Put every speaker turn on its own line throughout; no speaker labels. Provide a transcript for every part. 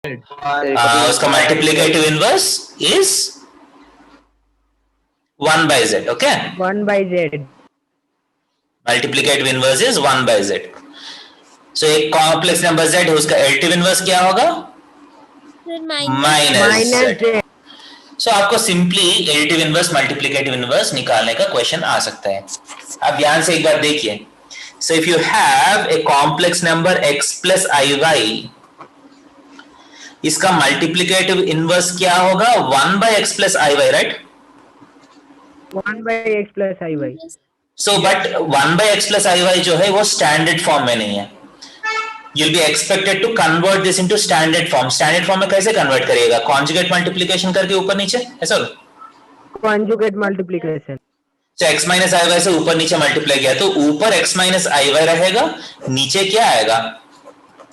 उसका multiplicative inverse is 1 by z. Okay,
1 by z.
Multiplicative inverse is 1 by z. सो एक complex number z है, उसका additive inverse क्या होगा? Minus z. सो आपको simply additive inverse multiplicative inverse निकालने का क्वेश्चन आ सकता है. आप ध्यान से एक बार देखिए. सो if you have a complex number x plus iy, इसका मल्टीप्लिकेटिव इनवर्स क्या होगा? 1 by x plus iy, right?
1 by x plus iy.
So but 1 by x plus iy जो है वो स्टैंडर्ड फॉर्म में नहीं है. You'll be expected to convert this into standard form. Standard form में कैसे कन्वर्ट करिएगा? कॉन्जुगेट मल्टीप्लिकेशन करके ऊपर नीचे, ऐसा होगा?
Conjugate multiplication.
तो x माइनस आई वाई से ऊपर नीचे मल्टीप्लाई किया तो ऊपर x माइनस आई वाई रहेगा, नीचे क्या आएगा?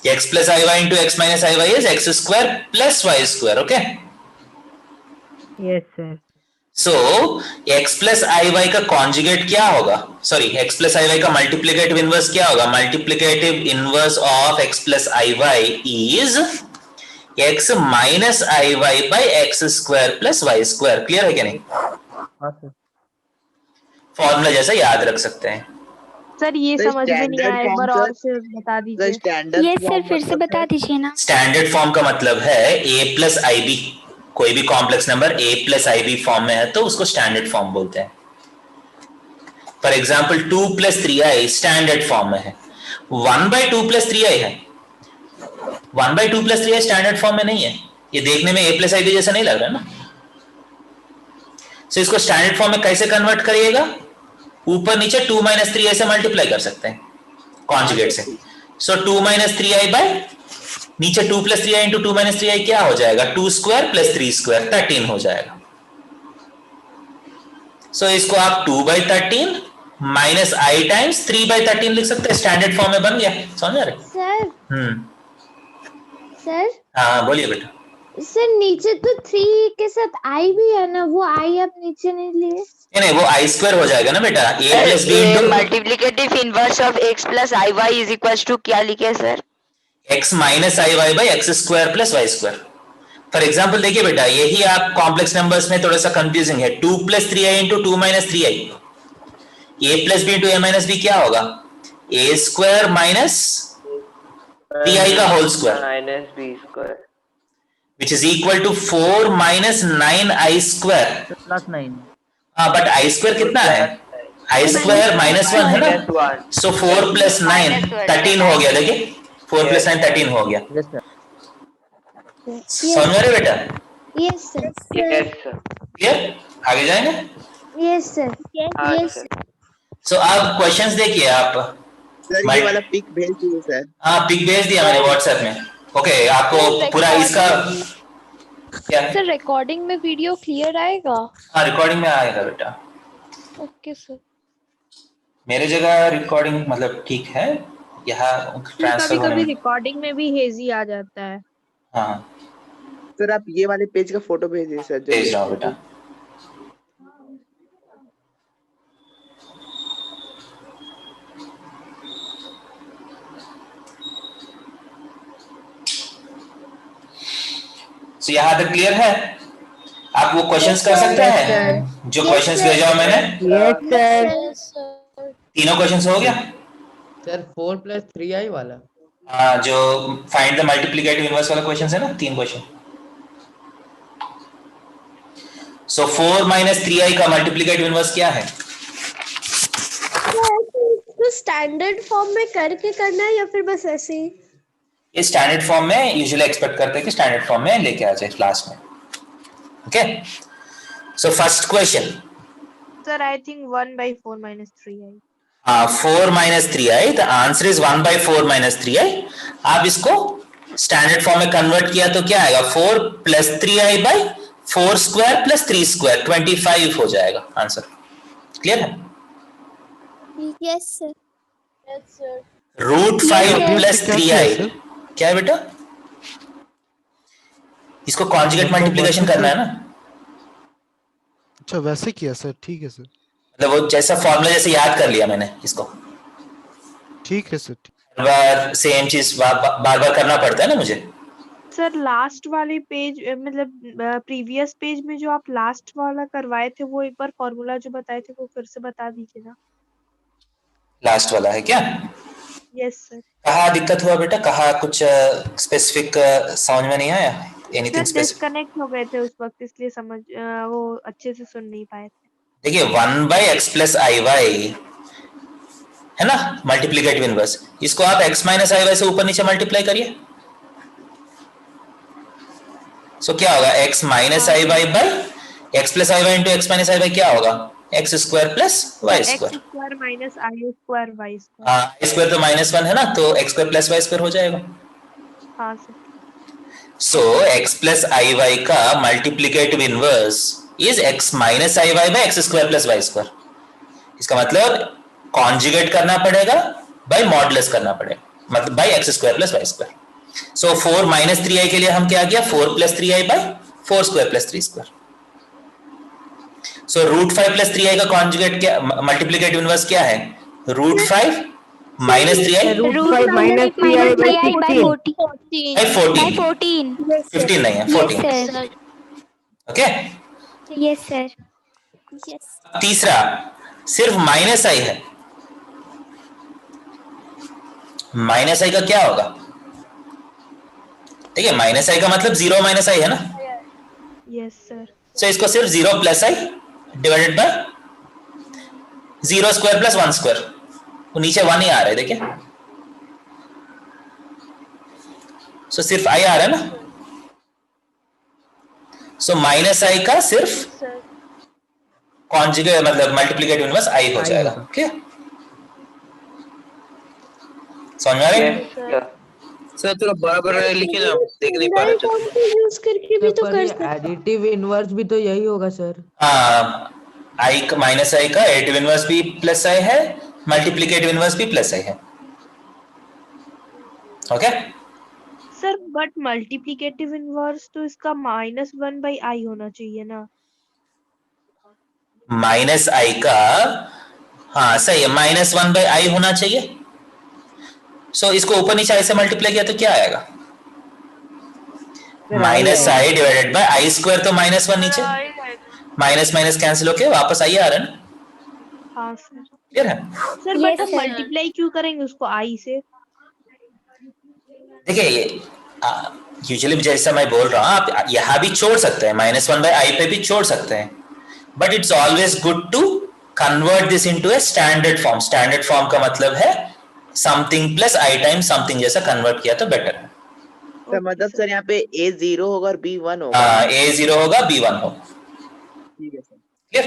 x plus i y into x minus i y is x square plus y square. Okay,
yes sir.
So x plus i y का कॉन्जुगेट क्या होगा? Sorry, x plus i y का multiplicative inverse क्या होगा? Multiplicative inverse of x plus i y is x minus i y by x square plus y square. Clear है क्या नहीं? Formula जैसा याद रख सकते हैं.
सर ये समझ में नहीं आया, एक बार और से बता दीजिए.
ये सर फिर से बता दीजिए ना.
स्टैंडर्ड फॉर्म का मतलब है a प्लस आई बी. कोई भी complex number a plus i b form में है तो उसको स्टैंडर्ड फॉर्म बोलते हैं. For example 2 plus 3i standard form में है. 1 by 2 प्लस 3i है. 1 by 2 plus 3i standard form में नहीं है. ये देखने में a प्लस आई बी जैसा नहीं लग रहा है ना. सो इसको स्टैंडर्ड फॉर्म में कैसे कन्वर्ट करिएगा? ऊपर नीचे 2 माइनस 3i से मल्टीप्लाई कर सकते हैं कॉन्जुगेट से. सो 2 माइनस 3i बाय नीचे 2 plus 3i into 2 minus 3i क्या हो जाएगा? 2 स्क्वायर प्लस 3 स्क्वायर 13 हो जाएगा. सो इसको आप 2 by 13 minus i times 3 by 13 लिख सकते हैं. स्टैंडर्ड फॉर्म में बन गया. समझ रहे?
सर सर
हाँ बोलिए बेटा.
सर नीचे तो 3 के साथ i भी है ना, वो i आप नीचे नहीं लिए?
नहीं, वो आई स्क्वायर हो जाएगा ना बेटा. a plus b into
multiplicative inverse of x plus i y is equal to क्या लिखे sir?
x minus i y by x square plus y square. For example देखिए बेटा, यही आप कॉम्प्लेक्स नंबर्स में थोड़ा सा कंफ्यूजिंग है. 2 plus 3i into 2 minus 3i. a plus b into a minus b क्या होगा? a स्क्वायर माइनस 3i का whole square
minus b square
which is equal to 4 minus 9i square
plus 9.
हाँ, but I square कितना है? आई square minus 1 है ना. सो 4 plus 9 13 हो गया. देखिए 4 प्लस 9 13 हो गया. समझ रहे बेटा?
Yes sir.
Yes sir.
Clear? आगे जाएंगे.
Yes sir. यस.
सो अब क्वेश्चंस देखिए आप.
सर ये वाला पिक भेज दीजिए सर.
हाँ, पिक भेज दिया मैंने व्हाट्सएप में. ओके, आपको पूरा इसका क्या है?
सर रिकॉर्डिंग में वीडियो क्लियर आएगा?
हाँ, रिकॉर्डिंग में आएगा बेटा.
Okay sir.
मेरे जगह रिकॉर्डिंग मतलब ठीक है. यहाँ ट्रांसफर
कभी
होने
कभी
में
रिकॉर्डिंग में भी हेजी आ जाता है.
हाँ
सर आप ये वाले पेज का फोटो भेज दीजिए सर.
भेज रहा हूँ बेटा. तो यहाँ तक क्लियर है? आप वो क्वेश्चंस कर सकते हैं जो क्वेश्चंस भेजा मैंने.
Yes sir.
तीनों क्वेश्चंस हो गया.
सर 4 प्लस 3i वाला.
हाँ, जो फाइंड द मल्टीप्लिकेटिव इनवर्स वाला क्वेश्चन है ना, 3 क्वेश्चन. सो 4 माइनस 3i का मल्टीप्लिकेटिव इनवर्स क्या है?
तो स्टैंडर्ड फॉर्म में करके करना है या फिर बस ऐसे ही?
ये स्टैंडर्ड फॉर्म में यूजुअली एक्सपेक्ट करते हैं कि स्टैंडर्ड फॉर्म में लेके आ जाए क्लास में. Okay, so first question.
Sir I think 1 by 4 minus 3i.
4 minus 3i. The answer is 1 by 4 minus 3i. आप इसको स्टैंडर्ड फॉर्म में कन्वर्ट किया तो क्या आएगा? 4 plus 3i by 4 square plus 3 square 25 हो जाएगा आंसर. क्लियर है?
Yes sir. Yes sir.
Root 5 plus 3i क्या है बेटा? इसको कॉन्जुगेट मल्टीप्लिकेशन करना है ना.
अच्छा वैसे किया सर. ठीक है सर.
मतलब वो जैसा फॉर्मूला जैसे याद कर लिया मैंने इसको.
ठीक है सर.
बार सेम चीज बार बार करना पड़ता है ना मुझे.
सर लास्ट वाले पेज मतलब प्रीवियस पेज में जो आप लास्ट वाला करवाए थे वो एक बार फॉर्मूला जो बताए थे वो फिर से बता दीजिए ना।
लास्ट वाला है क्या?
Yes sir.
कहाँ दिक्कत हुआ बेटा? कहाँ कुछ स्पेसिफिक समझ में नहीं आया? Anything
sir
specific?
डिस्कनेक्ट हो गए थे उस वक्त इसलिए वो अच्छे से सुन नहीं पाए थे।
देखिए 1/x प्लस आई वाई है ना, मल्टीप्लीकेटिव इनवर्स, इसको आप x माइनस आई वाई से ऊपर नीचे मल्टीप्लाई करिए। सो क्या होगा? x minus i y by x plus i y into x minus i y क्या होगा? X square plus y square.
X square minus i square y square.
हाँ, i square तो -1 है ना, तो x square plus y square हो जाएगा।
हाँ sir.
So x plus i y का multiplicative inverse is x minus i y by x square plus y square. इसका मतलब कॉन्जुगेट करना पड़ेगा बाय मॉडुलस करना पड़ेगा, मतलब by x square plus y square. So 4 minus 3i के लिए हम क्या किया? 4 plus 3i by 4 square plus 3 square. So √5 plus 3i का कॉन्जुगेट क्या, मल्टीप्लीकेटिव इनवर्स क्या है? √5 minus 3i
√5 minus 3i by 16
14 15 नहीं है 14। Okay,
yes sir. यस
तीसरा सिर्फ माइनस आई है, माइनस आई का क्या होगा? ठीक है, माइनस आई का मतलब 0 माइनस आई है ना।
Yes sir.
सो इसको सिर्फ 0 plus I divided by 0 square plus 1 square, वो नीचे 1 ही आ रहा है देखिए। सो सिर्फ आई आ रहा है ना, सो माइनस आई का सिर्फ कॉन्जुगेट मतलब मल्टीप्लिकेटिव इनवर्स आई हो जाएगा। ओके, समझ में आ रही है?
सर थोड़ा बड़ा लिखे ना, देख नहीं पा रहे।
यूज करके भी तो कर सकते।
एडिटिव इनवर्स भी तो यही होगा सर।
हाँ, आई माइनस आई का एडिटिव इनवर्स भी प्लस आई है, मल्टीप्लिकेटिव इनवर्स भी प्लस आई है। Okay
sir but multiplicative inverse तो इसका -1/i होना चाहिए ना।
माइनस आई का, हाँ सही है, -1/i होना चाहिए। सो इसको ऊपर नीचे आई से मल्टीप्लाई किया तो क्या आएगा? Minus I divided by I square, तो -1 नीचे, माइनस माइनस कैंसिल होके वापस आई आ रहा है ना।
हाँ सर।
क्लियर है?
सर बट हम मल्टीप्लाई क्यों करेंगे उसको i से?
देखिए ये यूजुअली जैसा मैं बोल रहा हूँ, आप यहां भी छोड़ सकते हैं, -1/i पे भी छोड़ सकते हैं, but it's always good to convert this into a standard form. Standard form का मतलब है something plus i times something, जैसा कन्वर्ट किया तो बेटर है।
सर मतलब सर यहाँ पे a 0 होगा और b 1 होगा।
a 0 होगा, b 1 होगा।
ठीक है sir.
Clear?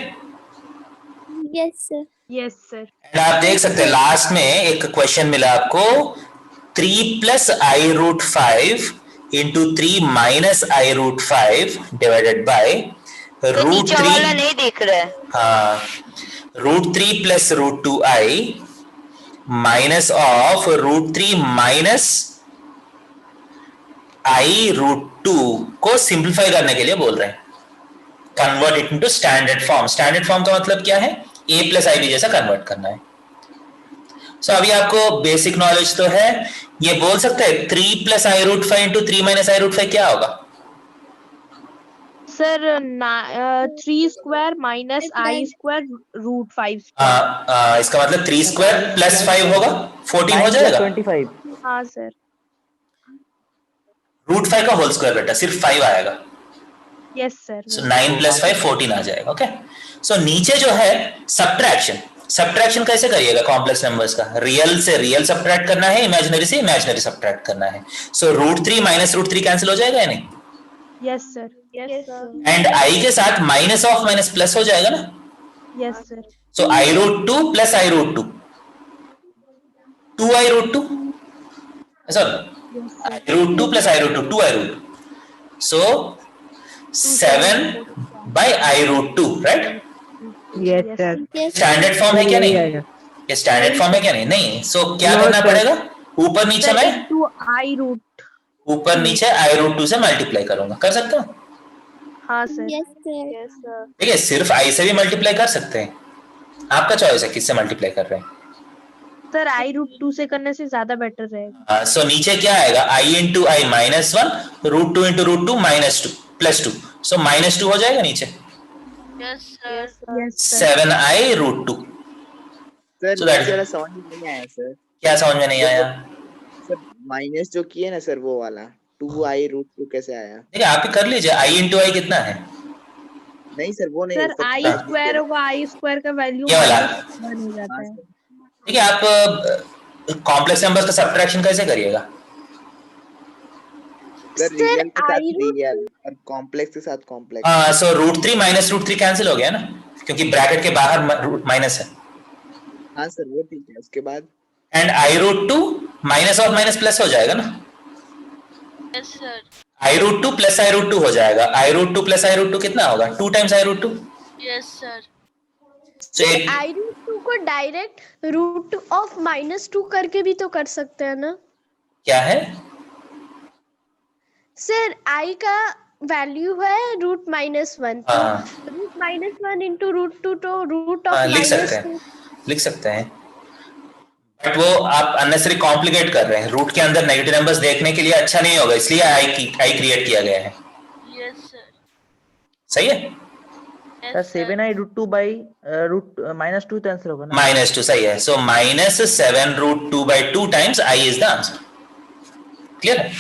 Yes sir.
Yes sir.
And आप देख सकते हैं लास्ट में एक क्वेश्चन मिला आपको, 3 plus i root 5 into 3 minus i root 5 divided by root 3
वाला नहीं दिख रहा है।
हाँ, √3 प्लस √2i minus of √3 minus i √2 को सिंप्लीफाई करने के लिए बोल रहे हैं, convert it into standard form. Standard form का मतलब क्या है? a प्लस आई बी जैसा कन्वर्ट करना है। सो अभी आपको बेसिक नॉलेज तो है, ये बोल सकते हैं 3 plus i root 5 into 3 minus i root 5 क्या होगा?
Sir 3 square minus i square √5।
इसका मतलब 3 स्क्वायर प्लस 5 होगा, 14 हो जाएगा।
25
हाँ सर।
√5 का होल स्क्वायर बेटा सिर्फ 5 आएगा।
Yes sir.
सो 9 प्लस 5 14 आ जाएगा। ओके, सो नीचे जो है सब्ट्रैक्शन, सब्ट्रैक्शन कैसे करिएगा कॉम्प्लेक्स नंबर्स का? रियल से रियल सब्ट्रैक्ट करना है, इमेजिनरी से इमेजिनरी सब्ट्रैक्ट करना है। सो √3 माइनस √3 कैंसिल हो जाएगा या नहीं?
Yes sir. Yes sir.
And i के साथ माइनस ऑफ माइनस प्लस हो जाएगा ना।
Yes sir.
So i √2 plus i √2, 2i √2, sorry i √2 plus i √2, 2i √2, so 7 by i √2, right?
Yes sir.
Standard form है क्या? नहीं, ये स्टैंडर्ड फॉर्म है क्या? नहीं, नहीं। सो क्या करना पड़ेगा? ऊपर नीचे मैं
i रूट,
ऊपर नीचे आई √2 से मल्टीप्लाई करूंगा, कर सकता हूँ?
हाँ sir.
Yes sir.
Yes sir.
ठीक है, सिर्फ आई से भी मल्टीप्लाई कर सकते हैं, आपका चॉइस है किससे मल्टीप्लाई कर रहे हैं।
सर i√2 से करने से ज्यादा बेटर रहेगा।
सो नीचे क्या आएगा, i into I minus one, √2 into √2 -2 +2, सो -2 हो जाएगा नीचे।
Yes sir.
7i√2।
Sir
So that-
नीचे वाला समझ में नहीं आया सर।
क्या समझ में नहीं आया?
सर माइनस जो किए ना सर वो वाला 2i√2 कैसे आया?
देखिए आप ही कर लीजिए, i इंटू आई कितना है?
नहीं सर वो नहीं
सर
सब
i स्क्वायर होगा, i स्क्वायर का वैल्यू
ये वाला?
1 हो जाता है।
देखिए आप कॉम्प्लेक्स नंबर्स का सब्ट्रैक्शन कैसे करिएगा?
सर रियल के साथ रियल और कॉम्प्लेक्स के साथ कॉम्प्लेक्स।
हाँ, सो √3 माइनस √3 कैंसिल हो गया ना, क्योंकि ब्रैकेट के बाहर माइनस है।
हाँ सर वो ठीक है। उसके बाद
एंड i√2 माइनस और माइनस प्लस हो जाएगा ना।
Yes sir.
i√2 plus i√2 हो जाएगा। i√2 प्लस i√2 कितना होगा? 2 times i√2।
Yes sir.
So, एक-
i√2 को डायरेक्ट √2 करके भी तो कर सकते हैं ना
क्या है?
सर? i का वैल्यू है √-1, तो
हाँ,
√-1 इंटू √2 तो
हाँ, लिख सकते
√(-2)
हैं, लिख सकते हैं, बट वो आप अननेसेसरी कॉम्प्लिकेट कर रहे हैं। रूट के अंदर नेगेटिव नंबर्स देखने के लिए अच्छा नहीं होगा, इसलिए आई क्रिएट किया गया है।
Yes sir.
सही है?
सर 7i√2 बाई -2 तो आंसर होगा ना?
-2 सही है। सो -7√2/2 times i is the answer. Clear है?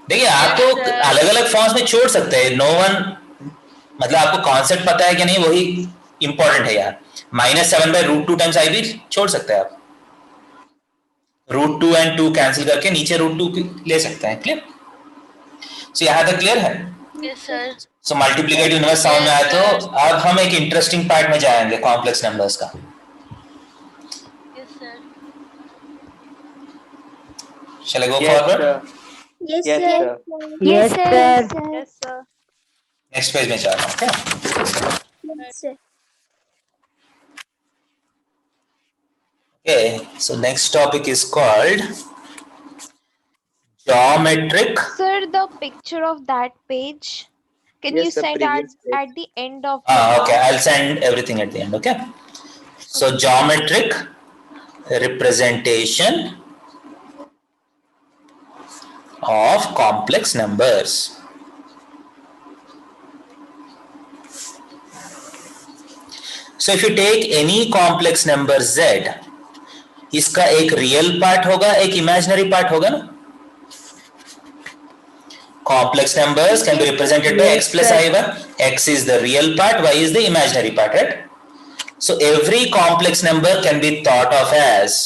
देखिए आपको अलग अलग फॉर्म्स में छोड़ सकते हैं, नो वन, मतलब आपको कॉन्सेप्ट पता है कि नहीं वही इंपॉर्टेंट है यार। -7/√2 टाइम्स i भी छोड़ सकते हैं आप, √2 एंड 2 कैंसिल करके नीचे √2 ले सकते हैं। क्लियर? सो यहाँ तक क्लियर है?
Yes sir.
So multiplicative number समझ में आया तो अब हम एक इंटरेस्टिंग पार्ट में जाएंगे, कॉम्प्लेक्स नंबर्स का।
Yes sir.
Shall I go
Yes,
forward?
sir.
Yes
Yes,
sir.
sir.
Yes, sir.
Yes sir.
Next page में जा रहा हूँ।
Yes sir.
Okay, so next topic is called geometric.
Sir, the picture of that page, can
Yes,
you
the
send
previous page.
at the end of the
Okay,
class?
I'll send everything at the end. Okay. So geometric representation of complex numbers. So if you take any complex number z, इसका एक real part होगा, एक imaginary part होगा ना। Complex numbers can be represented by x plus i1. X is the real part, y is the imaginary part, right? So every complex number can be thought of as,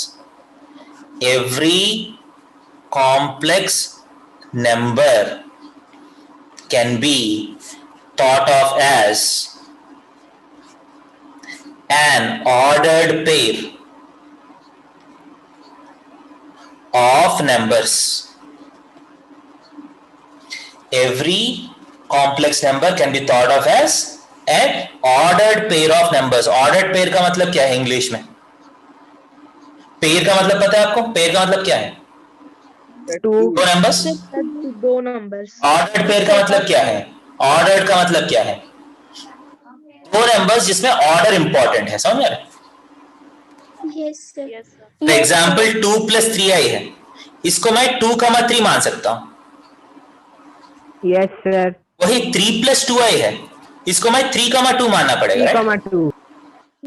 every complex number can be thought of as an ordered pair of numbers. Every complex number can be thought of as an ordered pair of numbers. Ordered pair का मतलब क्या है English में? Pair का मतलब पता है आपको? पेयर का मतलब क्या है? दो नंबर्स।
दो नंबर्स।
ऑर्डर्ड पेयर का मतलब क्या है? ऑर्डर्ड का मतलब क्या है? दो नंबर्स जिसमें ऑर्डर इंपॉर्टेंट है। समझ रहे?
Yes sir.
Yes sir.
For example 2 + 3i है, इसको मैं 2,3 मान सकता हूं।
Yes, sir.
वही 3 + 2i है, इसको मैं 3,2 मानना पड़ेगा।
3,2.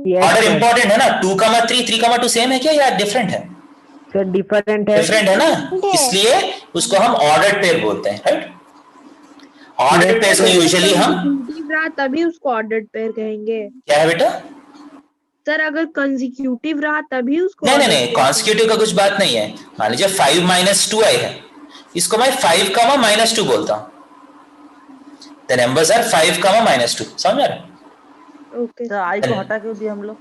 Yes,
order
sir.
इंपॉर्टेंट है ना। 2,3 3,2 सेम है क्या या डिफरेंट है?
Sir, different है.
डिफरेंट है ना, इसलिए उसको हम ऑर्डर्ड पेयर बोलते हैं, राइट? ऑर्डर्ड पेयर को यूजुअली हम
कंसेक्यूटिव रहा तभी उसको ऑर्डर्ड पेयर कहेंगे।
क्या है बेटा?
सर अगर कंसेक्यूटिव रहा तभी उसको
नहीं नहीं
ordered
नहीं,
pair
कॉन्सिक्यूटिव का कुछ बात नहीं है। मान लीजिए 5 - 2i है, इसको मैं 5, -2 बोलता हूं। The numbers are 5, -2. समझ रहे?
कहेंगे। ओके
सर आई को हटा क्यों दिया हम लोग?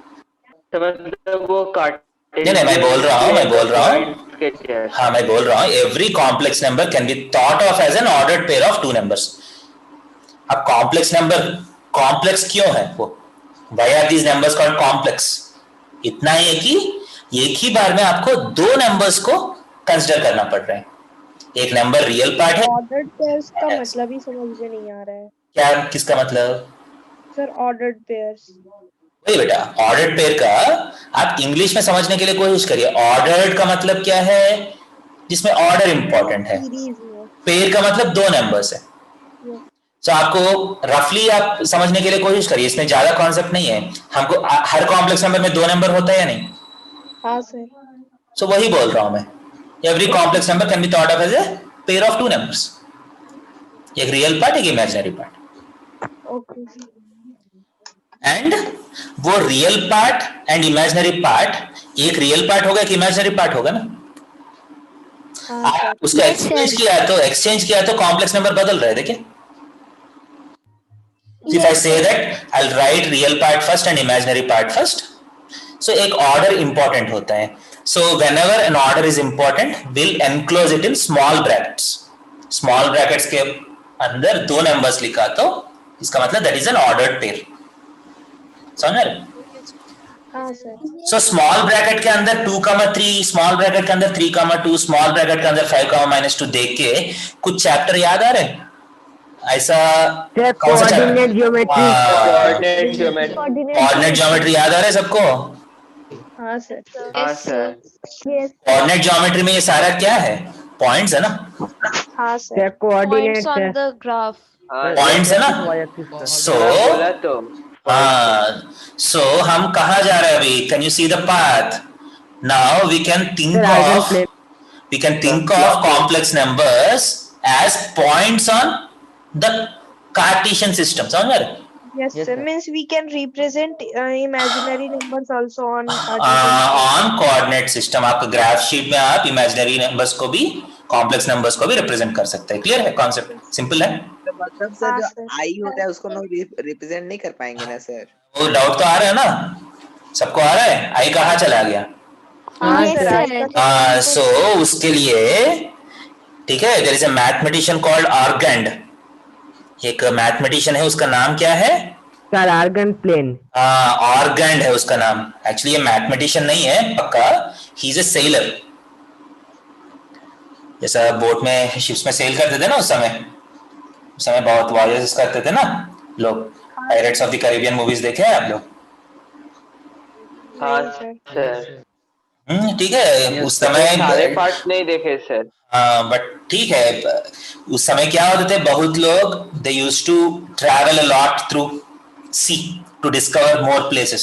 तो मतलब वो काटे
नहीं, मैं बोल रहा हूँ,
Yes.
हाँ मैं बोल रहा हूँ, every complex number can be thought of as an ordered pair of two numbers. अब complex number complex क्यों है वो? Why are these numbers called complex? इतना ही है कि एक ही बार में आपको दो नंबर्स को कंसिडर करना पड़ रहा है। एक नंबर रियल पार्ट है।
ऑर्डर्ड पेयर्स का मतलब ही समझ में नहीं आ रहा है
क्या? किसका मतलब?
सर? ऑर्डर्ड पेयर्स
वही बेटा, ऑर्डर्ड पेयर का आप इंग्लिश में समझने के लिए कोशिश करिए। ऑर्डर्ड का मतलब क्या है, जिसमें ऑर्डर इंपॉर्टेंट है। पेयर का मतलब दो नंबर्स है। तो आपको रफली आप समझने के लिए कोशिश करिए, इसमें ज्यादा कॉन्सेप्ट नहीं है। हमको हर कॉम्प्लेक्स नंबर में दो नंबर होता है या नहीं?
हाँ सर।
सो वही बोल रहा हूं मैं। Every complex number can be thought of as a pair of two numbers, एक रियल पार्ट एक इमेजिनरी पार्ट।
ओके।
एंड वो real part and imaginary part, एक रियल पार्ट होगा एक इमेजिनरी पार्ट होगा ना। आप उसको एक्सचेंज किया तो कॉम्प्लेक्स नंबर बदल रहे, देखिए। If I say that I'll write real part first and imaginary part first, so एक order important होता है। So whenever an order is important, we'll enclose it in small brackets. Small brackets के अंदर दो numbers लिखा तो इसका मतलब that is an ordered pair. समझ रहे?
हाँ सर।
So small bracket के अंदर 2,3, small bracket के अंदर 3,2, small bracket के अंदर 5,-2 देख के कुछ चैप्टर याद आ रहे हैं? ऐसा
कोऑर्डिनेट ज्योमेट्री,
कोऑर्डिनेट ज्योमेट्री याद आ रहा है सबको?
हाँ सर।
हाँ सर।
कोऑर्डिनेट ज्योमेट्री में ये सारा क्या है? पॉइंट्स है ना?
हाँ sir.
Coordinate
Points on the graph.
Points है ना? सो हम कहाँ जा रहे हैं अभी? Can you see the path? Now we can think of complex numbers as points on the Cartesian system. समझ रहे?
Yes sir. Means we can represent imaginary numbers also on
on coordinate system. आपके graph sheet में आप imaginary numbers को भी complex numbers को भी represent कर सकते हैं। क्लियर है? कॉन्सेप्ट सिंपल है।
मतलब सर जो आई होता है उसको हम रिप्रेजेंट नहीं कर पाएंगे ना सर?
वो डाउट तो आ रहा है ना सबको? आ रहा है आई कहाँ चला गया? सो उसके लिए ठीक है, there is a mathematician called Argand. एक मैथमेटिशियन है, उसका नाम क्या है
सर? Argon plane.
आर्गेंड है उसका नाम। एक्चुअली ये मैथमेटिशियन नहीं है पक्का, ही इज ए सेलर। जैसा बोट में शिप्स में सेल करते थे ना, उस समय बहुत वॉयजेस करते थे ना लोग। Pirates of the Caribbean movies देखे हैं आप लोग?
हाँ सर।
ठीक है, उस समय
सारे पार्ट नहीं देखे सर।
बट ठीक है, उस समय क्या होते थे, बहुत लोग they used to travel a lot through sea to discover more places.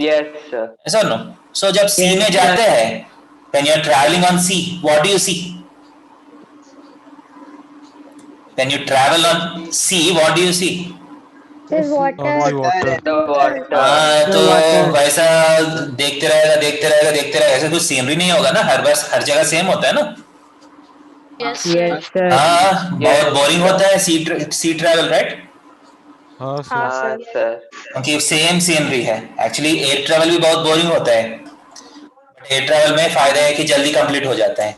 Yes sir.
ऐसा नो? सो जब सी में जाते हैं, when you are travelling on sea, what do you see? When you travel on sea, what do you see? तो वैसा देखते रहेगा, ऐसा कुछ सीनरी नहीं होगा ना हर बार, हर जगह सेम होता है ना।
Yes.
बहुत बोरिंग होता है सी ट्रैवल, राइट?
हाँ सर।
क्योंकि सेम सीनरी है। एक्चुअली एयर ट्रैवल भी बहुत बोरिंग होता है, बट एयर ट्रैवल में फायदा है कि जल्दी कंप्लीट हो जाता है।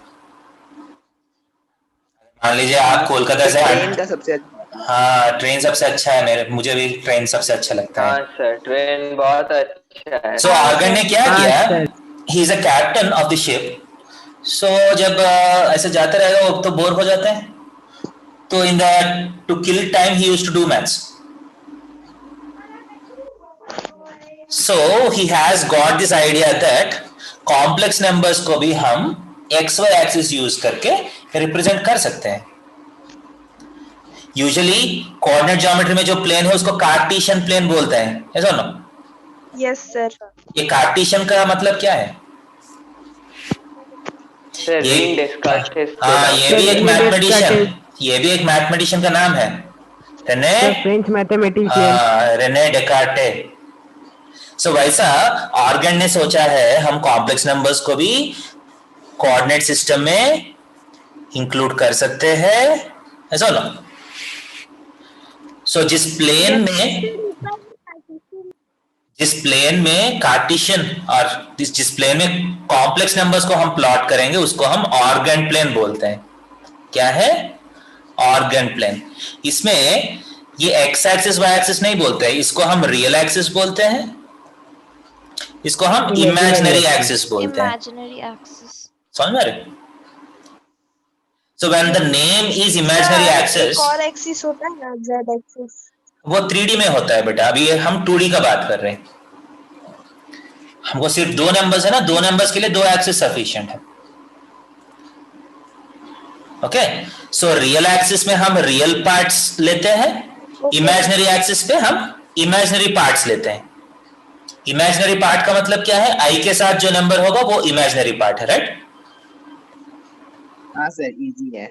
मान लीजिए आप कोलकाता से,
ट्रेन का सबसे
हाँ ट्रेन सबसे अच्छा है, मुझे भी ट्रेन सबसे अच्छा लगता है।
हाँ सर, ट्रेन बहुत अच्छा है।
सो आर्गन ने क्या किया, he is a captain of the ship. So जब ऐसे जाते रहेगा वो तो बोर हो जाते हैं, तो in the to kill time he used to do maths. So he has got this idea that complex numbers को भी हम XY एक्सिस यूज करके रिप्रेजेंट कर सकते हैं। यूजुअली कोऑर्डिनेट ज्योमेट्री में जो प्लेन है उसको कार्टेशियन प्लेन बोलते हैं, ऐसा ना?
Yes sir.
ये कार्टेशियन का मतलब क्या है? हाँ, ये भी एक मैथमेटिशियन का नाम है,
फ्रेंच मैथमेटिशियन
रेने डेकार्टे। सो वैसा आर्गन ने सोचा है हम कॉम्प्लेक्स नंबर्स को भी कोऑर्डिनेट सिस्टम में इंक्लूड कर सकते हैं, ऐसा ना? सो जिस प्लेन में कार्टेशियन और जिस प्लेन में कॉम्प्लेक्स नंबर्स को हम प्लॉट करेंगे उसको हम ऑर्गन प्लेन बोलते हैं। क्या है? Argand plane. इसमें ये एक्स एक्सिस वाई एक्सिस नहीं बोलते हैं, इसको हम रियल एक्सिस बोलते हैं, इसको हम इमेजिनरी एक्सिस बोलते हैं।
Imaginary axis.
समझ में? So when the name is imaginary axis,
एक और एक्सिस होता है ना, Z एक्सिस।
वो 3D में होता है बेटा, अभी हम 2D का बात कर रहे हैं। हमको सिर्फ 2 नंबर्स है ना, 2 नंबर्स के लिए 2 एक्सिस सफिशिएंट है। ओके, सो रियल एक्सिस में हम रियल पार्ट्स लेते हैं, इमेजिनरी एक्सिस पे हम इमेजिनरी पार्ट्स लेते हैं। इमेजिनरी पार्ट का मतलब क्या है, आई के साथ जो नंबर होगा वो इमेजिनरी पार्ट है, राइट?
हाँ सर, इजी है।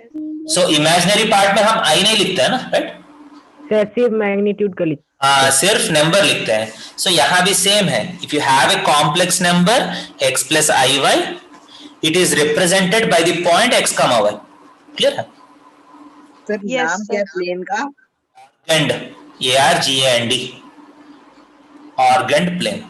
सो इमेजिनरी पार्ट में हम आई नहीं लिखते हैं ना, राइट?
सर सिर्फ मैग्नीट्यूड का लिखते
हाँ, सिर्फ नंबर लिखते हैं। सो यहाँ भी सेम है, if you have a complex number x plus i y, it is represented by the point x, y। Clear है?
सर नाम क्या है प्लेन का?
And ARGAND, Argand plane.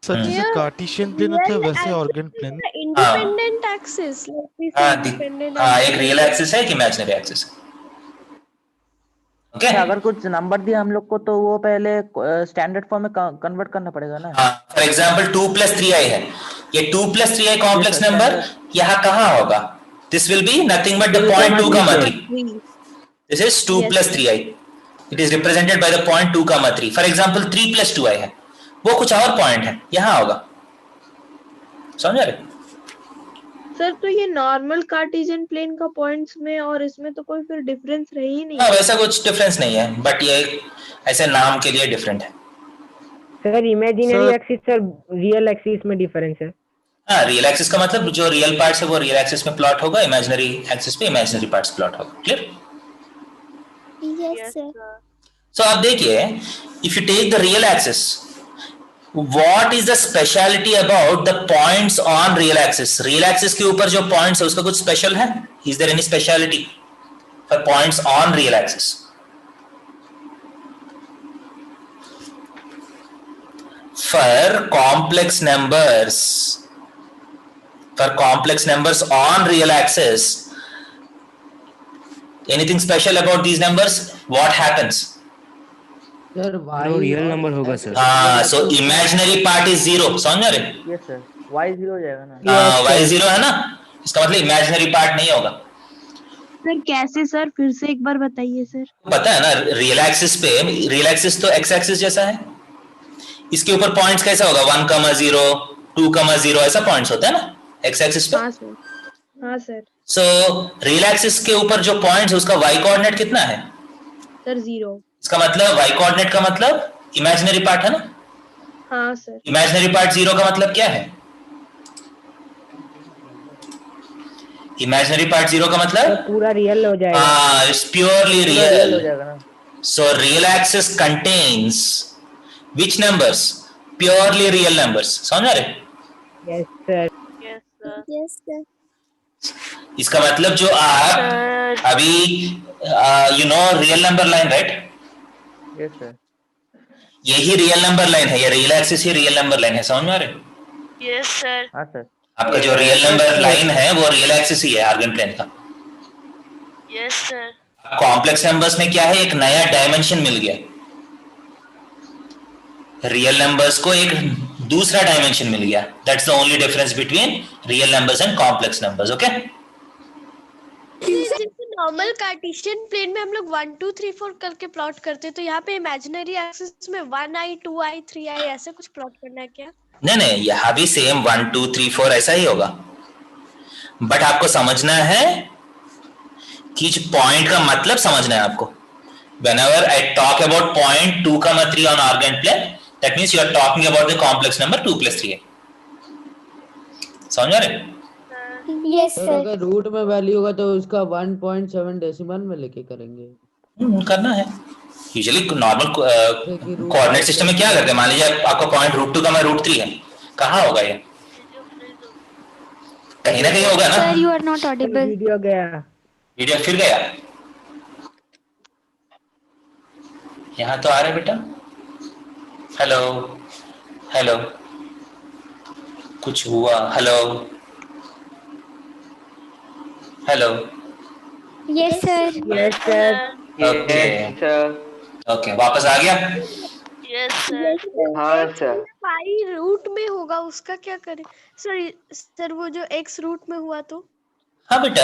Sir
जैसे कार्टेशियन प्लेन होता है वैसे ऑर्गेंड प्लेन।
इंडिपेंडेंट एक्सिस,
एक रियल एक्सिस है, एक इमेजिनरी एक्सिस है।
Okay. अगर कुछ नंबर दिया हम लोग को तो वो पहले स्टैंडर्ड फॉर्म में कन्वर्ट करना पड़ेगा ना।
फॉर एग्जांपल 2 + 3i है, ये 2 + 3i कॉम्प्लेक्स नंबर यहाँ कहाँ होगा? This will be nothing but the point 2,3। This is 2 + 3i, it is represented by the point 2,3। For example 3 + 2i है, वो कुछ और पॉइंट है, यहाँ होगा। समझ रहे?
सर तो ये नॉर्मल कार्टेशियन प्लेन का पॉइंट्स में और इसमें तो कोई फिर डिफरेंस रह ही नहीं।
हाँ, वैसा कुछ डिफरेंस नहीं है, बट ये ऐसे नाम के लिए डिफरेंट है।
Sir imaginary axis sir real axis में डिफरेंस है।
हाँ, रियल एक्सिस का मतलब जो रियल पार्ट्स है वो रियल एक्सिस में प्लॉट होगा, इमेजिनरी एक्सिस पे इमेजिनरी पार्ट्स प्लॉट होगा। क्लियर?
Yes sir.
सो आप देखिए, if you take the real axis, what is the speciality about the points on real axis? real axis के ऊपर जो points है उसका कुछ special है? Is there any speciality for points on real axis? For complex numbers on real axis, anything special about these numbers? What happens?
Sir real number होगा sir.
हाँ, सो imaginary part is 0। समझ रहे?
Yes sir, y 0 हो जाएगा ना।
हाँ, y 0 है ना, इसका मतलब इमेजिनरी पार्ट नहीं होगा।
सर कैसे सर, फिर से एक बार बताइए सर।
पता है ना, रियल एक्सिस पे, रियल एक्सिस तो x एक्सिस जैसा है, इसके ऊपर पॉइंट्स कैसा होगा? 1,0, 2,0 ऐसा पॉइंट्स होता है ना x एक्सिस पे।
हाँ सर, हाँ सर।
सो रियल एक्सिस के ऊपर जो पॉइंट्स है उसका y कोऑर्डिनेट कितना है?
सर 0।
इसका मतलब y कोऑर्डिनेट का मतलब इमेजिनरी पार्ट है ना।
हाँ सर।
इमेजिनरी पार्ट 0 का मतलब क्या है? इमेजिनरी पार्ट 0 का मतलब
पूरा रियल हो जाएगा।
हाँ, इट्स प्योरली
रियल हो
रियल।
जाएगा ना।
So real axis contains which numbers? Purely real numbers. समझ रहे?
Yes sir.
Yes sir.
इसका मतलब जो आप अभी real number line, right?
Yes sir.
यही रियल नंबर लाइन है, ये रियल एक्सिस ही रियल नंबर लाइन है। समझ में आ रहे?
Yes sir.
हाँ सर।
आपका जो रियल नंबर लाइन है वो रियल एक्सिस ही है, आर्गन प्लेन का।
Yes sir.
कॉम्प्लेक्स नंबर्स में क्या है, एक नया डायमेंशन मिल गया, रियल नंबर्स को एक दूसरा डायमेंशन मिल गया। That's the only difference between real numbers and complex numbers. Okay,
normal Cartesian plane में हम लोग 1 2 3 4 करके प्लॉट करते, तो यहाँ पे इमेजिनरी एक्सिस में 1i 2i 3i ऐसे कुछ प्लॉट करना है क्या?
नहीं, यहाँ भी सेम 1 2 3 4 ऐसा ही होगा, बट आपको समझना है कि पॉइंट का मतलब समझना है आपको। Whenever I talk about point 2,3 on argand plane, that means you are talking about the complex number 2 + 3i. समझ रहे?
Yes sir.
अगर रूट में वैल्यू होगा तो उसका 1.7 डेसिमल में लेके करेंगे।
करना है यूजुअली नॉर्मल कोऑर्डिनेट सिस्टम में क्या करते हैं, मान लीजिए आपका पॉइंट √2 का √3 है, कहाँ होगा ये? कहीं ना कहीं होगा ना।
Sir you are not audible.
Video गया,
वीडियो फिर गया। यहाँ तो आ रहा है बेटा। हेलो हेलो, कुछ हुआ? Hello hello.
Yes sir.
Yes sir.
Okay, वापस आ गया।
Yes sir.
हाँ सर।
पाई रूट में होगा, उसका क्या करें सर वो जो x रूट में हुआ तो?
हाँ बेटा,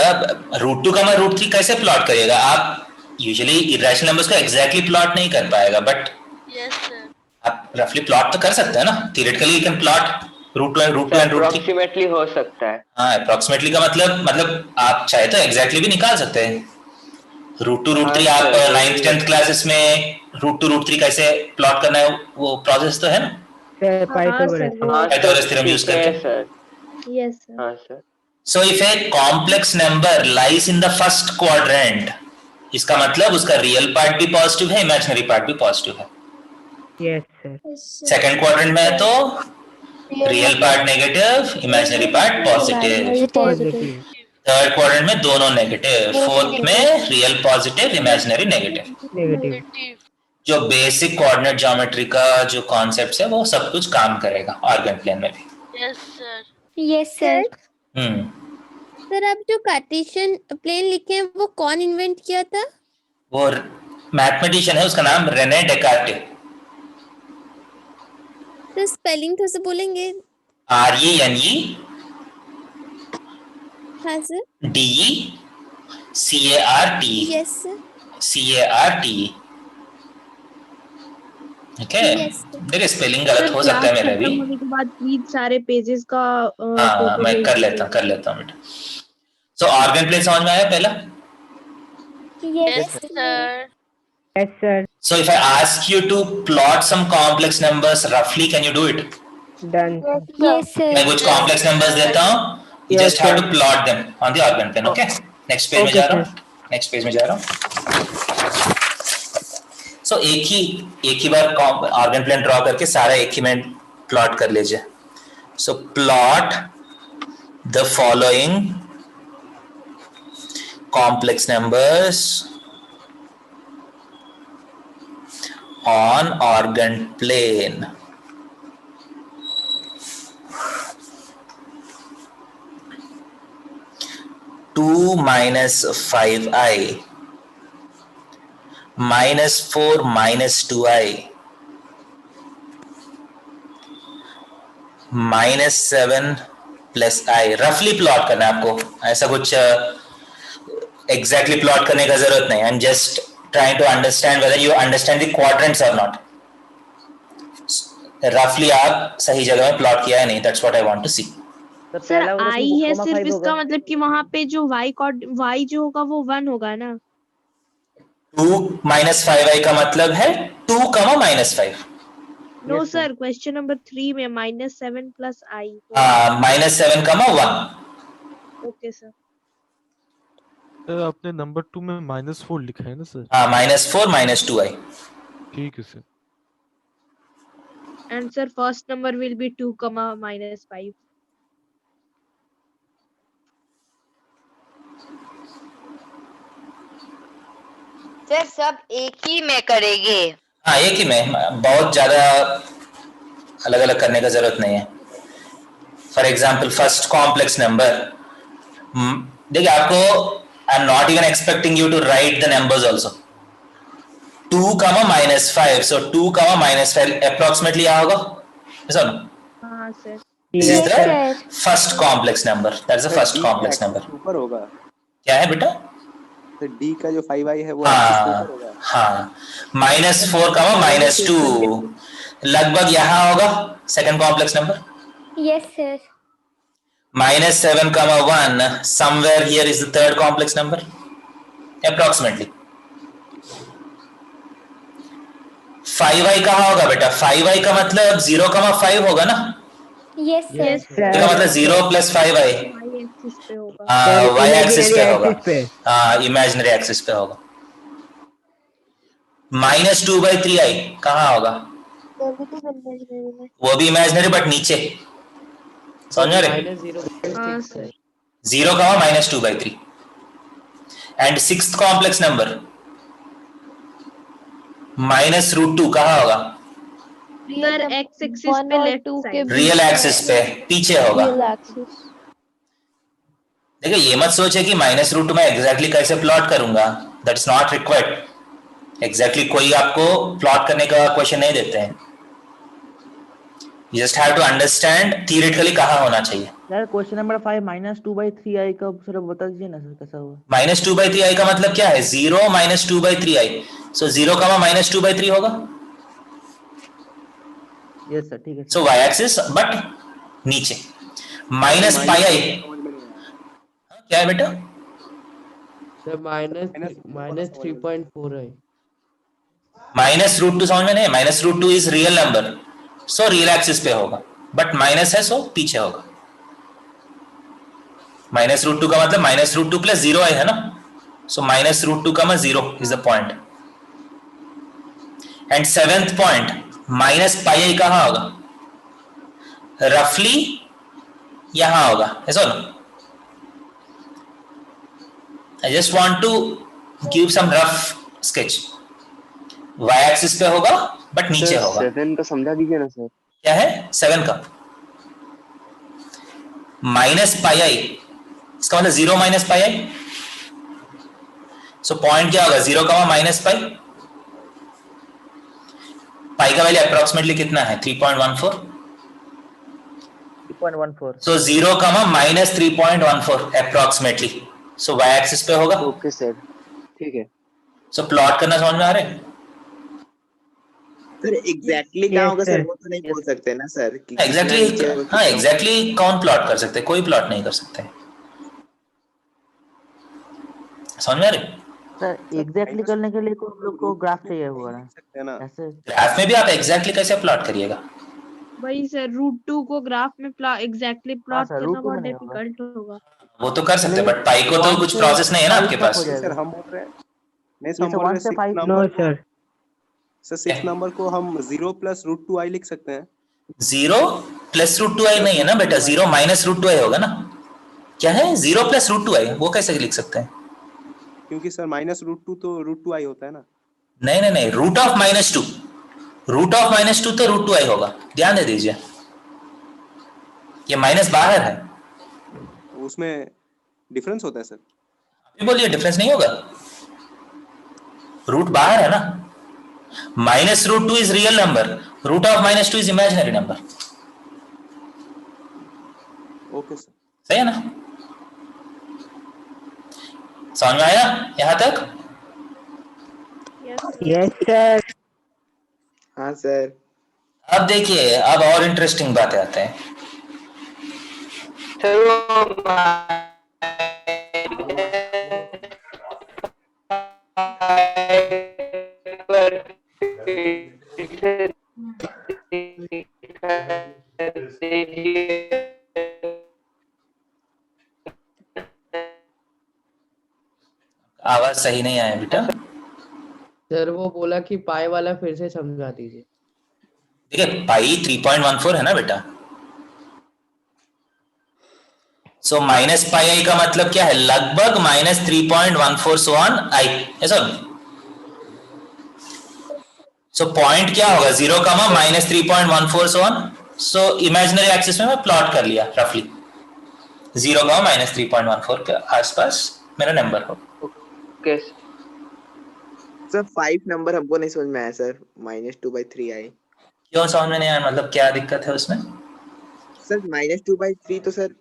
√2 का मैं √3 कैसे प्लॉट करिएगा? आप यूजुअली इरेशनल नंबर्स को एग्जैक्टली प्लॉट नहीं कर पाएगा, बट
यस सर।
आप रफली प्लॉट तो कर सकते हैं ना, theoretically you can plot root 1 root 2 and root 3।
Approximately हो सकता है।
हाँ अप्रोक्सीमेटली का मतलब आप चाहे तो एग्जैक्टली भी निकाल सकते हैं। रूट 2 रूट 3 आप 9th 10th क्लासेस में रूट 2 रूट 3 कैसे प्लॉट करना है वो प्रोसेस तो है ना, पाइथागोरस थ्योरम यूज करके।
Yes sir.
हाँ sir.
So if a complex number lies in the first quadrant, इसका मतलब उसका रियल पार्ट भी पॉजिटिव है, इमेजिनरी पार्ट भी पॉजिटिव है।
Yes sir.
सेकंड क्वाड्रेंट में है तो real part negative, imaginary part positive. Third quadrant में दोनों नेगेटिव, फोर्थ में रियल पॉजिटिव, इमेजिनरी नेगेटिव। जो बेसिक कोऑर्डिनेट ज्योमेट्री का जो कॉन्सेप्ट्स है वो सब कुछ काम करेगा ऑर्गन प्लेन में भी।
Yes sir.
सर आप जो कार्टेशियन प्लेन लिखे हैं वो कौन इन्वेंट किया था?
वो मैथमेटिशियन है, उसका नाम रेने डेकार्टे।
तो स्पेलिंग थोड़ा सा बोलेंगे?
RENE
हाँ sir.
DE CARTE
yes sir.
CARTE। Okay देखिए स्पेलिंग गलत हो सकता है मेरा भी।
होने के बाद प्लीज सारे पेजेस का
हाँ मैं कर लेता हूँ बेटा। सो ऑर्गन प्लेन समझ में आया पहला?
Yes sir.
Yes sir.
So if I ask you to plot some complex numbers roughly, can you do it?
Done.
Yes sir.
मैं कुछ complex numbers देता हूँ, you just have to plot them on the organ plane. Okay? Next page में जा रहा हूँ। So एक ही बार organ plane draw करके सारा एक ही में plot कर लीजिए। So plot the following complex numbers on organ plane. Two minus 5i minus 4 minus 2i minus 7 plus i। रफली प्लॉट करना है आपको, ऐसा कुछ एग्जैक्टली प्लॉट करने का जरूरत नहीं। I am just trying to understand whether you understand the quadrants or not. Roughly आप सही जगह में प्लॉट किया है नहीं, that's what I want to see.
Sir I है सिर्फ इसका मतलब कि वहाँ पे जो y जो होगा वो 1 होगा ना।
2 minus 5i का मतलब है 2, -5।
नो सर क्वेश्चन नंबर 3 में -7 plus i।
-7, 1।
Okay sir.
आपने नंबर 2 में -4 लिखा है ना सर?
हाँ -4 -2i।
ठीक है sir.
And sir first number will be 2, -5।
Sir सब एक ही में करेंगे?
हाँ एक ही में, बहुत ज्यादा अलग अलग करने का जरूरत नहीं है। For example first complex number, देखिए आपको I'm not even expecting you to write the numbers also. 2, -5, so 2, -5 approximately क्या होगा? Yes or no?
हाँ sir.
This is the first complex number. That's the first complex number.
ऊपर होगा।
क्या है बेटा?
तो D का जो 5i है वो
हाँ हाँ -4, -2 लगभग यहाँ होगा second complex number.
Yes sir.
-7, 1 somewhere here is the third complex number approximately. 5i कहाँ होगा बेटा? 5i का मतलब 0, 5 होगा ना?
Yes sir.
इसका मतलब 0 + 5i y एक्सिस पे होगा। हाँ इमेजिनरी एक्सिस पे होगा। -2/3i कहाँ होगा? वो भी इमेजिनरी बट नीचे, समझ रहे? 0, -2/3। एंड सिक्स्थ कॉम्प्लेक्स नंबर -√2 कहाँ होगा?
रियल एक्स एक्सिस पे लेफ्ट साइड,
रियल एक्सिस पे पीछे होगा। देखिए ये मत सोचे कि -√2 में एग्जैक्टली कैसे प्लॉट करूंगा, दैट्स नॉट रिक्वायर्ड। एग्जैक्टली कोई आपको प्लॉट करने का क्वेश्चन नहीं देते हैं। You just have to understand theoretically कहाँ होना चाहिए।
सर क्वेश्चन नंबर 5 -2/3i का सर बता दीजिए ना सर कैसा हुआ?
-2/3i का मतलब क्या है? 0 -2/3i, so 0, -2/3 होगा।
यस सर ठीक है
सो वाई एक्सिस बट नीचे माइनस पाई आई क्या है बेटा?
सर माइनस 3.4 है।
माइनस रूट टू समझ में नहीं? Minus root two is real number, so real axis पे होगा, बट माइनस है सो पीछे होगा। माइनस रूट टू का मतलब minus root two plus zero i है ना, सो माइनस रूट टू का मतलब zero is the point. And seventh point minus pi i कहां होगा? रफली यहां होगा, ऐसा ना? I just want to give some rough sketch. Y axis पे होगा बट नीचे होगा।
7 का समझा दीजिए ना सर।
क्या है 7 का? माइनस पाई आई, इसका मतलब 0 माइनस पाई आई, सो पॉइंट क्या होगा? 0 का माइनस पाई, पाई का वैल्यू अप्रोक्सीमेटली कितना है? 3.14। सो 0 का माइनस 3.14 अप्रोक्सीमेटली, सो y एक्सिस पे होगा।
ओके सर ठीक है।
सो प्लॉट करना समझ में आ रहा है?
सर एग्जैक्टली कहाँ होगा सर, वो तो नहीं बोल सकते ना सर।
एग्जैक्टली हाँ, एग्जैक्टली कौन प्लॉट कर सकते? कोई प्लॉट नहीं कर सकते। समझ में आ रही?
सर एग्जैक्टली करने के लिए तो हम लोग को ग्राफ चाहिए होगा ना ऐसे।
ग्राफ में भी आप एग्जैक्टली कैसे प्लॉट करिएगा?
वही सर रूट टू को ग्राफ में एग्जैक्टली प्लॉट करना बहुत डिफिकल्ट होगा।
वो तो कर सकते हैं बट पाई को तो कुछ प्रोसेस नहीं है ना आपके पास।
सर हम बोल रहे हैं नहीं, हम बोल रहे हैं
नो सर।
सर 6 नंबर को हम 0 प्लस रूट 2 आई लिख सकते हैं।
0 प्लस रूट 2 आई नहीं है ना बेटा, 0 माइनस रूट 2 आई होगा ना। क्या है 0 प्लस रूट 2 आई, वो कैसे लिख सकते हैं?
क्योंकि सर माइनस रूट 2 तो रूट 2 आई होता है ना।
नहीं नहीं नहीं, root of minus 2, root of minus 2 तो रूट 2 आई होगा, ध्यान दे दीजिए। ये माइनस बाहर है,
उसमें डिफरेंस होता है सर।
अभी बोलिए डिफरेंस नहीं होगा, रूट बाहर है ना। Minus root 2 is real number, root of minus 2 is imaginary number.
Okay sir
सही है ना? समझ में आया यहां तक?
Yes sir.
हाँ सर।
अब देखिए, अब और इंटरेस्टिंग बातें आते हैं। आवाज सही नहीं आया बेटा।
सर वो बोला कि पाई वाला फिर से समझा दीजिए।
देखिए पाई 3.14 है ना बेटा, सो माइनस पाई आई का मतलब क्या है? लगभग माइनस 3.14 सो ऑन आई, ऐसा। सो पॉइंट क्या होगा? 0 का minus 3.14 so on, so imaginary axis में मैं प्लॉट कर लिया रफली 0 का माइनस 3.14 के आसपास मेरा नंबर हो।
ओके
सर 5 नंबर हमको नहीं समझ में आया सर, -2/3 आई।
क्यों समझ में नहीं आया? मतलब क्या दिक्कत है उसमें?
सर -2/3 तो सर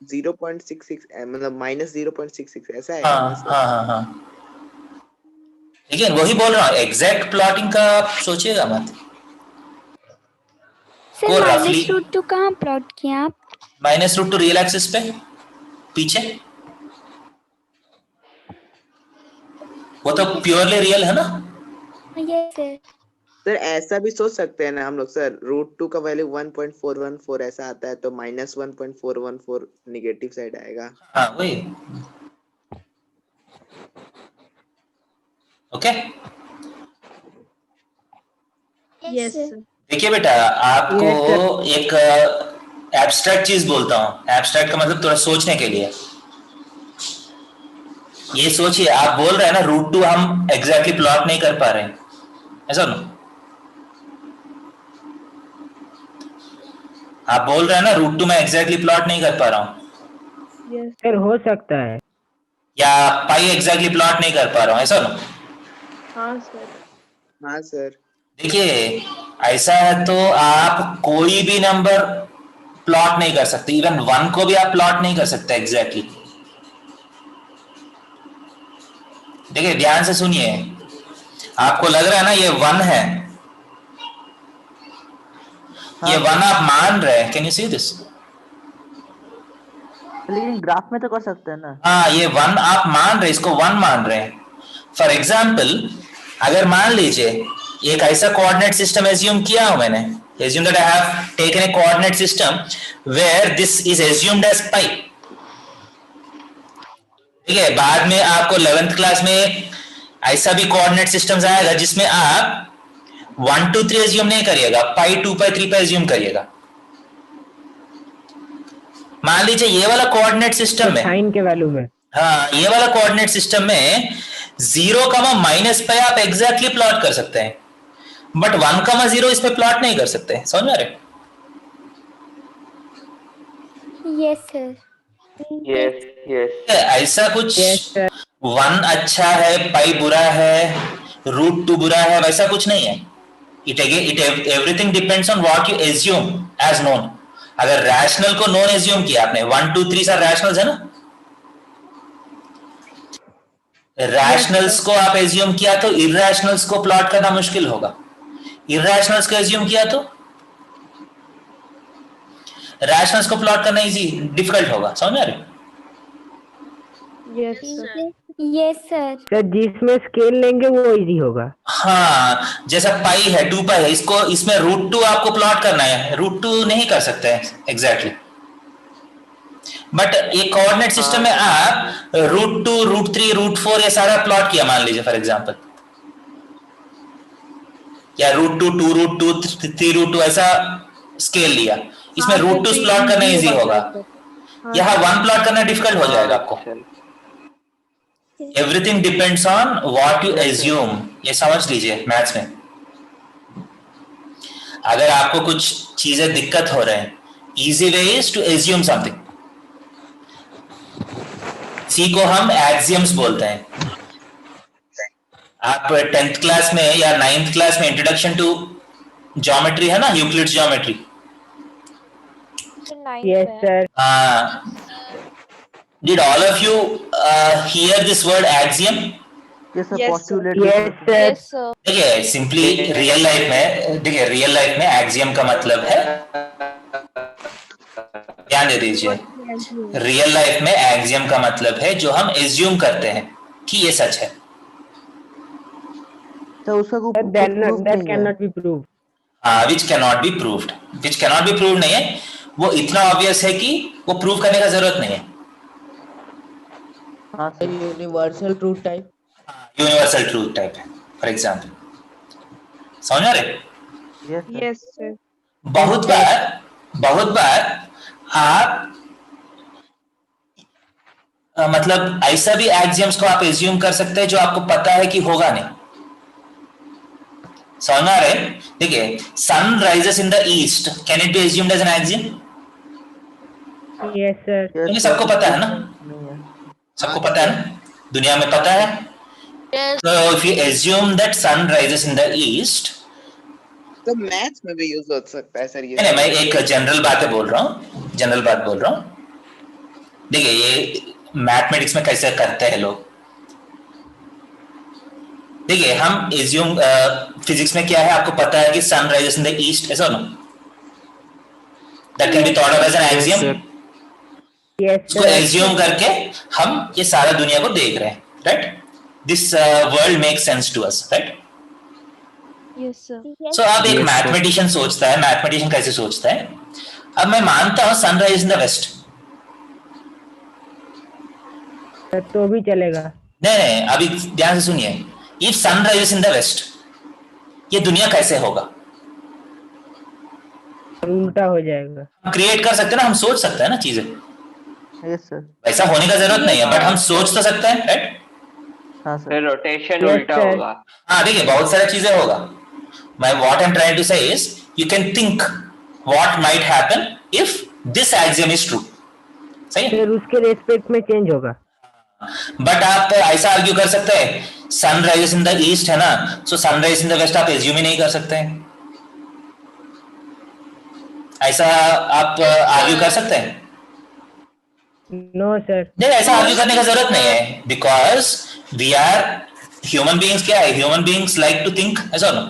0.66 मतलब -0.66 ऐसा है।
हाँ लेकिन वही बोल रहा हूँ, एग्जैक्ट प्लॉटिंग का आप सोचिएगा मत।
सर माइनस रूट 2 कहाँ प्लॉट किया आप?
माइनस रूट 2 रियल एक्सिस पे पीछे, वो तो प्योरली रियल है ना।
Yes sir.
सर ऐसा भी सोच सकते हैं ना हम लोग सर, √2 का वैल्यू 1.414 ऐसा आता है तो -1.414 नेगेटिव साइड आएगा।
हाँ वही। ओके
यस
देखिए बेटा, आपको एक एब्स्ट्रैक्ट चीज बोलता हूँ। एब्स्ट्रैक्ट का मतलब थोड़ा सोचने के लिए। ये सोचिए, आप बोल रहे हैं ना √2 हम एग्जैक्टली प्लॉट नहीं कर पा रहे हैं, ऐसा ना? आप बोल रहे हैं ना √2 मैं एग्जैक्टली प्लॉट नहीं कर पा रहा हूँ।
सर हो सकता है,
या पाई एग्जैक्टली प्लॉट नहीं कर पा रहा हूँ, ऐसा ना?
हाँ सर।
हाँ सर।
देखिए ऐसा है तो आप कोई भी नंबर प्लॉट नहीं कर सकते, इवन 1 को भी आप प्लॉट नहीं कर सकते एग्जैक्टली। देखिए ध्यान से सुनिए, आपको लग रहा है ना ये 1 है, ये 1 आप मान रहे हैं, कैन यू सी दिस?
लेकिन ग्राफ में तो कर सकते हैं ना।
हाँ, ये 1 आप मान रहे हैं, इसको 1 मान रहे हैं। फॉर एग्जाम्पल अगर मान लीजिए एक ऐसा कोऑर्डिनेट सिस्टम एज्यूम किया हो मैंने, assume that I have taken a coordinate system where this is assumed as pi. ठीक है, बाद में आपको 11th क्लास में ऐसा भी कोऑर्डिनेट सिस्टम्स आएगा जिसमें आप 1 2 3 एज्यूम नहीं करिएगा, पाई 2 पाई 3 पाई एज्यूम करिएगा। मान लीजिए ये वाला कोऑर्डिनेट सिस्टम में
साइन के वैल्यू में,
हाँ ये वाला कोऑर्डिनेट सिस्टम में 0, माइनस पाई आप एग्जैक्टली प्लॉट कर सकते हैं, बट 1, 0 इस पे प्लॉट नहीं कर सकते। समझ में आ रहे?
Yes sir.
Yes yes.
ऐसा कुछ 1 अच्छा है, पाई बुरा है, √2 बुरा है, वैसा कुछ नहीं है। It everything depends on what you assume as known. अगर रैशनल को नोन एज्यूम किया आपने, 1 2 3 सारे रैशनल्स है ना, रैशनल्स को आप एज्यूम किया तो इरैशनल्स को प्लॉट करना मुश्किल होगा, इरैशनल्स को एज्यूम किया तो रैशनल्स को प्लॉट करना इजी डिफिकल्ट होगा। समझ में आ रही?
Yes sir.
जिसमें स्केल लेंगे वो इजी होगा।
हाँ, जैसा पाई है, 2 पाई है, इसको इसमें √2 आपको प्लॉट करना है, √2 नहीं कर सकते हैं एग्जैक्टली, बट एक कोऑर्डिनेट सिस्टम में आप √2 √3 √4 ये सारा प्लॉट किया मान लीजिए फॉर एग्जांपल, या √2 2 √2 3 √2 ऐसा स्केल लिया, इसमें √2 प्लॉट करना इजी होगा, यहाँ 1 प्लॉट करना डिफिकल्ट हो जाएगा आपको। Everything depends on what you assume, ये समझ लीजिए मैथ्स में। अगर आपको कुछ चीजें दिक्कत हो रहे हैं, easy way is to assume something. सी को हम एक्सियम्स बोलते हैं। आप 10th क्लास में या 9th क्लास में इंट्रोडक्शन टू ज्योमेट्री है ना, Euclid's geometry.
Yes sir.
Did all of you hear this word axiom?
Yes sir, postulate।
Yes sir.
देखिए सिंपली रियल लाइफ में, देखिए रियल लाइफ में axiom का मतलब है, ध्यान दे दीजिए, रियल लाइफ में axiom का मतलब है जो हम एज्यूम करते हैं कि ये सच है।
तो उसका
that cannot be proved।
हाँ, which cannot be proved, which cannot be proved नहीं है, वो इतना ऑब्वियस है कि वो प्रूव करने का जरूरत नहीं है।
Universal truth type,
universal truth type है फॉर एग्जांपल। समझ आ रहे?
Yes sir.
बहुत बार आप मतलब ऐसा भी एक्सियम्स को आप एज्यूम कर सकते हैं जो आपको पता है कि होगा नहीं। समझ आ रहे? देखिए, sun rises in the east, can it be assumed as an axiom?
Yes sir.
क्योंकि सबको पता है ना, सबको पता है ना, दुनिया में पता है। So if you assume that sun rises in the east,
तो मैथ्स में भी यूज हो सकता है सर ये।
नहीं, मैं एक जनरल बातें बोल रहा हूँ, जनरल बात बोल रहा हूँ। देखिए ये मैथमेटिक्स में कैसे करते हैं लोग। देखिए हम एज्यूम, फिजिक्स में क्या है आपको पता है कि sun rises in the east, ऐसा ना, that can be thought of as an axiom. इसको एज्यूम करके हम ये सारा दुनिया को देख रहे हैं, right? This world makes sense to us, right?
Yes sir.
So अब एक मैथमेटिशियन सोचता है, मैथमेटिशियन कैसे सोचता है, अब मैं मानता हूं सनराइज इन द वेस्ट,
तो भी चलेगा।
नहीं, अभी ध्यान से सुनिए, if sunrise in the west, ये दुनिया कैसे होगा?
उल्टा हो जाएगा।
हम क्रिएट कर सकते हैं ना, हम सोच सकते हैं ना चीजें।
Yes sir.
वैसा होने का जरूरत नहीं है, बट हम सोच तो सकते हैं, राइट?
हाँ सर।
रोटेशन उल्टा होगा।
हाँ, देखिए बहुत सारी चीजें होगा। मैं what I am trying to say is you can think what might happen if this axiom is true. सही है?
फिर उसके रेस्पेक्ट में चेंज होगा।
बट आप ऐसा आर्ग्यू कर सकते हैं sun rises in the east है ना, so sunrise in the west आप एज्यूम ही नहीं कर सकते हैं। ऐसा आप आर्ग्यू कर सकते हैं?
No sir.
नहीं, ऐसा आर्ग्यू करने का जरूरत नहीं है, because we are human beings. क्या है, human beings like to think, ऐसा ना?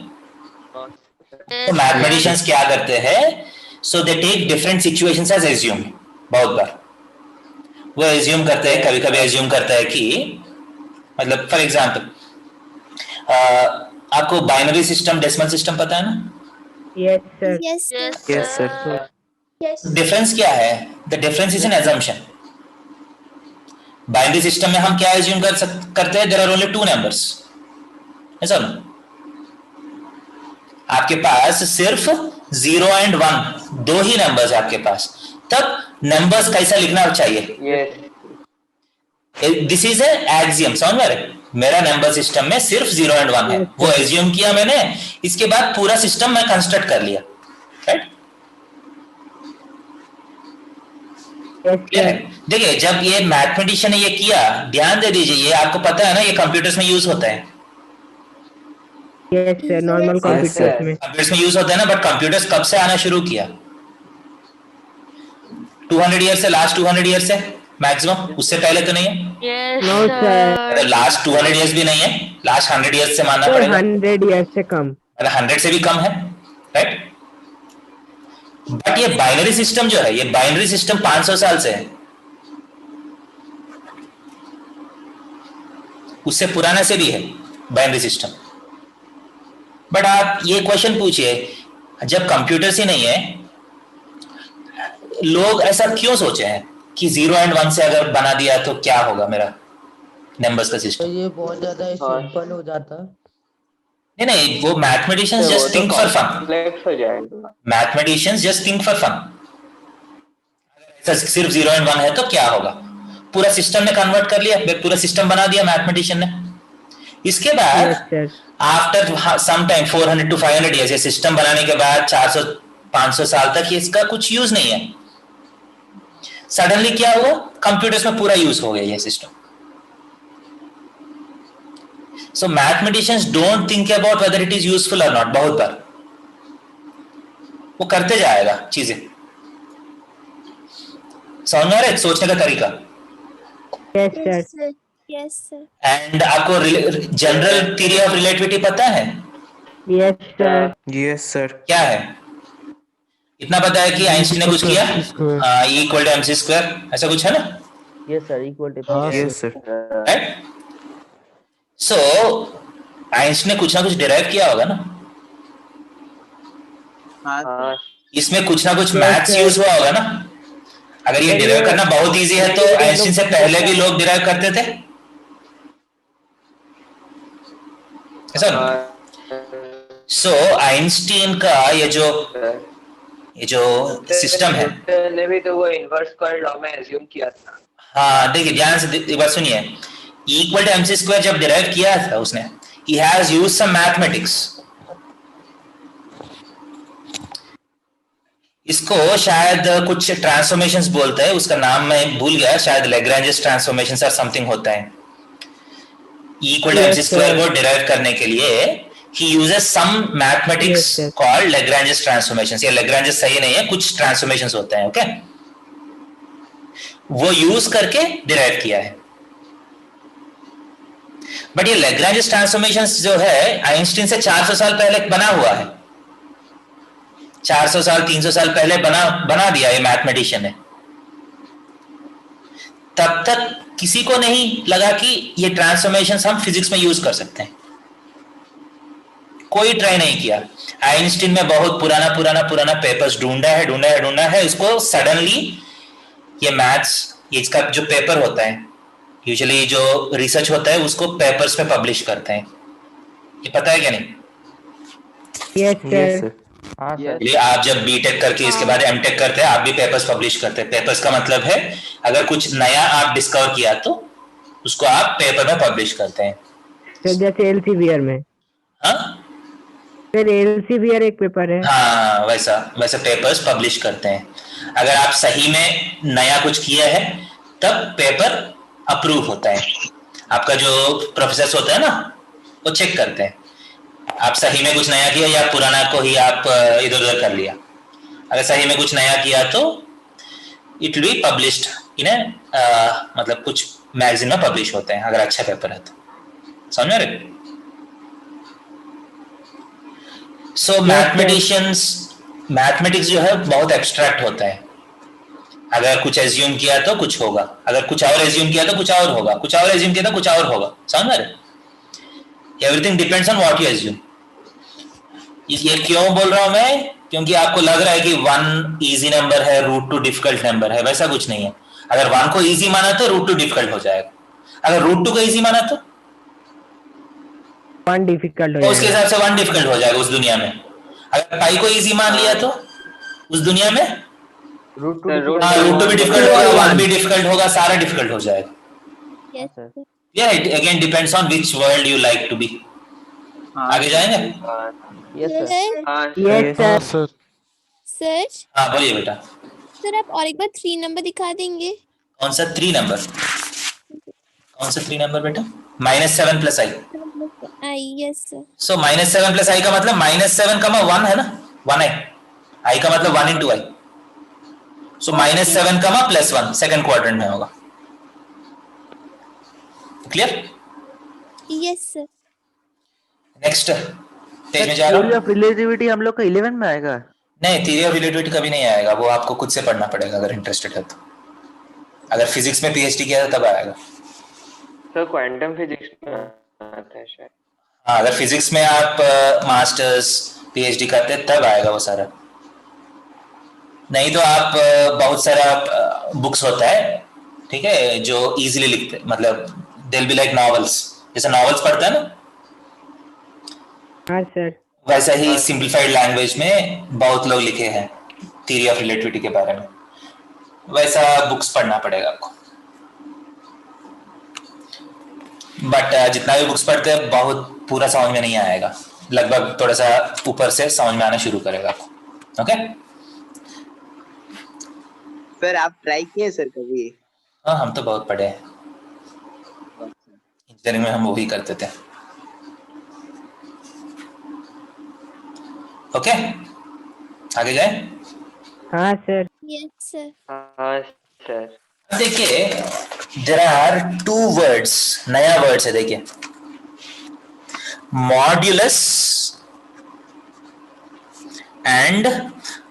तो मैथमेटिशियंस क्या करते हैं, so they take different situations as assume. बहुत बार वो एज्यूम करते हैं, कभी कभी एज्यूम करता है कि मतलब फॉर एग्जांपल आपको बाइनरी सिस्टम डेसिमल सिस्टम पता है ना?
Yes sir.
Yes sir.
Difference क्या है? The difference is an assumption। Binary system में हम क्या एज्यूम करते हैं, देयर आर ओनली 2 नंबर्स, ऐसा ना? आपके पास सिर्फ 0 एंड 1 दो ही नंबर्स है आपके पास, तब नंबर्स कैसा लिखना चाहिए? दिस इज ए एक्सियम, समझ रहे? मेरा नंबर सिस्टम में सिर्फ 0 एंड 1 है, वो एज्यूम किया मैंने, इसके बाद पूरा सिस्टम मैं कंस्ट्रक्ट कर लिया, राइट? देखिए जब ये मैथमेटिशियन ने ये किया, ध्यान दे दीजिए, ये आपको पता है ना, ये कंप्यूटर्स में यूज होता है।
यस सर, नॉर्मल कंप्यूटर्स में
यूज होता है ना, बट कंप्यूटर्स कब से आना शुरू किया? 200 ईयर से, लास्ट 200 ईयर से मैक्सिमम, उससे पहले तो नहीं है।
नो सर,
लास्ट 200 ईयर्स भी नहीं है, लास्ट 100 ईयर्स से मानना पड़ेगा।
100 ईयर से कम,
100 से भी कम है, राइट? बट ये बाइनरी सिस्टम जो है, ये बाइनरी सिस्टम 500 साल से है, उससे पुराना से भी है बाइनरी सिस्टम। बट आप ये क्वेश्चन पूछिए, जब कंप्यूटर्स ही नहीं है, लोग ऐसा क्यों सोचे हैं कि 0 एंड 1 से अगर बना दिया तो क्या होगा मेरा नंबर्स का सिस्टम?
तो ये बहुत ज्यादा सिंपल हो जाता।
नहीं, वो mathematicians just think for fun.
Complex हो जाएगा।
Mathematicians just think for fun. सिर्फ 0 एंड 1 है तो क्या होगा? पूरा सिस्टम ने कन्वर्ट कर लिया, पूरा सिस्टम बना दिया मैथमेटिशियन ने। इसके बाद after some time 400 to 500 years, ये सिस्टम बनाने के बाद 400-500 साल तक इसका कुछ यूज नहीं है। सडनली क्या हुआ, कंप्यूटर्स में पूरा यूज हो गया ये system. So mathematicians don't think about whether it is useful और नॉट। बहुत बार वो करते जाएगा चीजें, समझ में आ रहा है सोचने का तरीका?
Yes sir.
एंड आपको जनरल थ्योरी ऑफ रिलेटिविटी पता है?
Yes sir.
Yes sir.
क्या है? इतना पता है कि आइंस्टीन ने कुछ किया, E = mc², ऐसा कुछ है ना?
Yes sir, equal to.
Yes sir.
Right? So Einstein ने कुछ ना कुछ डिराइव किया होगा ना, इसमें कुछ ना कुछ मैथ्स यूज हुआ होगा ना। अगर ये डिराइव करना बहुत इजी है तो आइंस्टीन से पहले भी लोग डिराइव करते थे, ऐसा ना? सो आइंस्टीन का ये जो सिस्टम है,
ने भी तो वो इनवर्स स्क्वायर लॉ में एज्यूम किया था।
हाँ देखिए ध्यान से एक बार सुनिए, E = mc² जब डिराइव किया था उसने, he has used some mathematics। इसको शायद कुछ ट्रांसफॉर्मेशंस बोलते हैं, उसका नाम मैं भूल गया, शायद लैग्रेंजेस ट्रांसफॉर्मेशंस और समथिंग होता है। E = mc² को डिराइव करने के लिए he uses some mathematics called Lagrange's transformations। ये Lagrange's सही नहीं है, कुछ ट्रांसफॉर्मेशंस होते हैं, ओके? वो यूज करके डिराइव किया है। बट ये Lagrange's ट्रांसफॉर्मेशंस जो है आइंस्टीन से 400 साल पहले बना हुआ है। 400 साल 300 साल पहले बना दिया ये मैथमेटिशियन ने। तब तक किसी को नहीं लगा कि ये ट्रांसफॉर्मेशंस हम फिजिक्स में यूज कर सकते हैं, कोई ट्राई नहीं किया। आइंस्टीन में बहुत पुराना पेपर्स ढूंढा है, इसको सडनली ये मैथ्स, इसका जो पेपर होता है, यूजुअली जो रिसर्च होता है उसको पेपर्स में पब्लिश करते हैं, ये पता है क्या नहीं?
Yes sir. हाँ सर।
आप जब बीटेक करके इसके बाद एमटेक करते हैं, आप भी पेपर्स पब्लिश करते हैं। पेपर्स का मतलब है अगर कुछ नया आप डिस्कवर किया तो उसको आप पेपर में पब्लिश करते हैं।
तो जैसे एलसीवीआर में,
हाँ
फिर एलसीवीआर एक पेपर है,
हाँ वैसा पेपर्स पब्लिश करते हैं। अगर आप सही में नया कुछ किया है तब पेपर अप्रूव होता है। आपका जो प्रोफेसर होता है ना, वो चेक करते हैं आप सही में कुछ नया किया या पुराना को ही आप इधर उधर कर लिया। अगर सही में कुछ नया किया तो it will be published in मतलब कुछ मैगजीन में पब्लिश होते हैं, अगर अच्छा पेपर है तो। समझ रहे? सो मैथमेटिक्स जो है बहुत एब्स्ट्रैक्ट होता है। अगर कुछ एज्यूम किया तो कुछ होगा, अगर कुछ और एज्यूम किया तो कुछ और होगा, कुछ और एज्यूम किया तो कुछ और होगा। समझ रहे? Everything depends on what you assume. ये क्यों बोल रहा हूं मैं? क्योंकि आपको लग रहा है कि 1 इजी नंबर है, √2 डिफिकल्ट नंबर है। वैसा कुछ नहीं है। अगर 1 को इजी माना तो √2 डिफिकल्ट हो जाएगा, अगर √2 को इजी माना तो
1 डिफिकल्ट हो
तो उसके हिसाब से 1 डिफिकल्ट हो जाएगा उस दुनिया में। अगर पाई को इजी मान लिया तो उस दुनिया में √2 भी डिफिकल्ट होगा, 1 भी डिफिकल्ट होगा, सारा डिफिकल्ट हो जाएगा। Yeah, it again depends on which world you like to be. आगे जाएंगे?
Yes sir.
हाँ सर।
सर
हाँ बोलिए बेटा।
सर आप और एक बार 3 नंबर दिखा देंगे?
कौन सा 3 नंबर? कौन सा 3 नंबर बेटा? -7 + i।
Yes sir.
So -7 + i का मतलब -7, 1 है ना, 1i। i का मतलब 1 × i। सो -7, +1 सेकंड क्वाड्रेंट में होगा। Clear?
Yes sir.
Next page में जा रहा
थ्योरी ऑफ रिलेटिविटी हम लोग का 11 में आएगा?
नहीं, थ्योरी ऑफ रिलेटिविटी कभी नहीं आएगा, वो आपको खुद से पढ़ना पड़ेगा अगर इंटरेस्टेड है तो। अगर फिजिक्स में पीएचडी किया तो तब आएगा।
सर क्वांटम फिजिक्स में आता है शायद।
हाँ, अगर फिजिक्स में आप मास्टर्स पीएचडी करते हैं तब आएगा वो सारा। नहीं तो आप बहुत सारा बुक्स होता है, ठीक है, जो इजीली लिखते, मतलब देल बी लाइक नॉवेल्स, जैसे नॉवेल्स पढ़ता है ना,
हाँ सर,
वैसा ही सिंप्लीफाइड लैंग्वेज में बहुत लोग लिखे हैं थ्योरी ऑफ रिलेटिविटी के बारे में। वैसा बुक्स पढ़ना पड़ेगा आपको। बट जितना भी बुक्स पढ़ते हैं बहुत पूरा समझ में नहीं आएगा, लगभग थोड़ा सा ऊपर से समझ में आना शुरू करेगा आपको। ओके
सर, आप ट्राई किए सर कभी?
हाँ, हम तो बहुत पढ़े हैं, इंजीनियरिंग में हम वही करते थे। ओके आगे जाए।
हाँ सर।
Yes sir.
हाँ सर।
देखिए, देयर आर 2 वर्ड्स, नया वर्ड्स है। देखिए, modulus and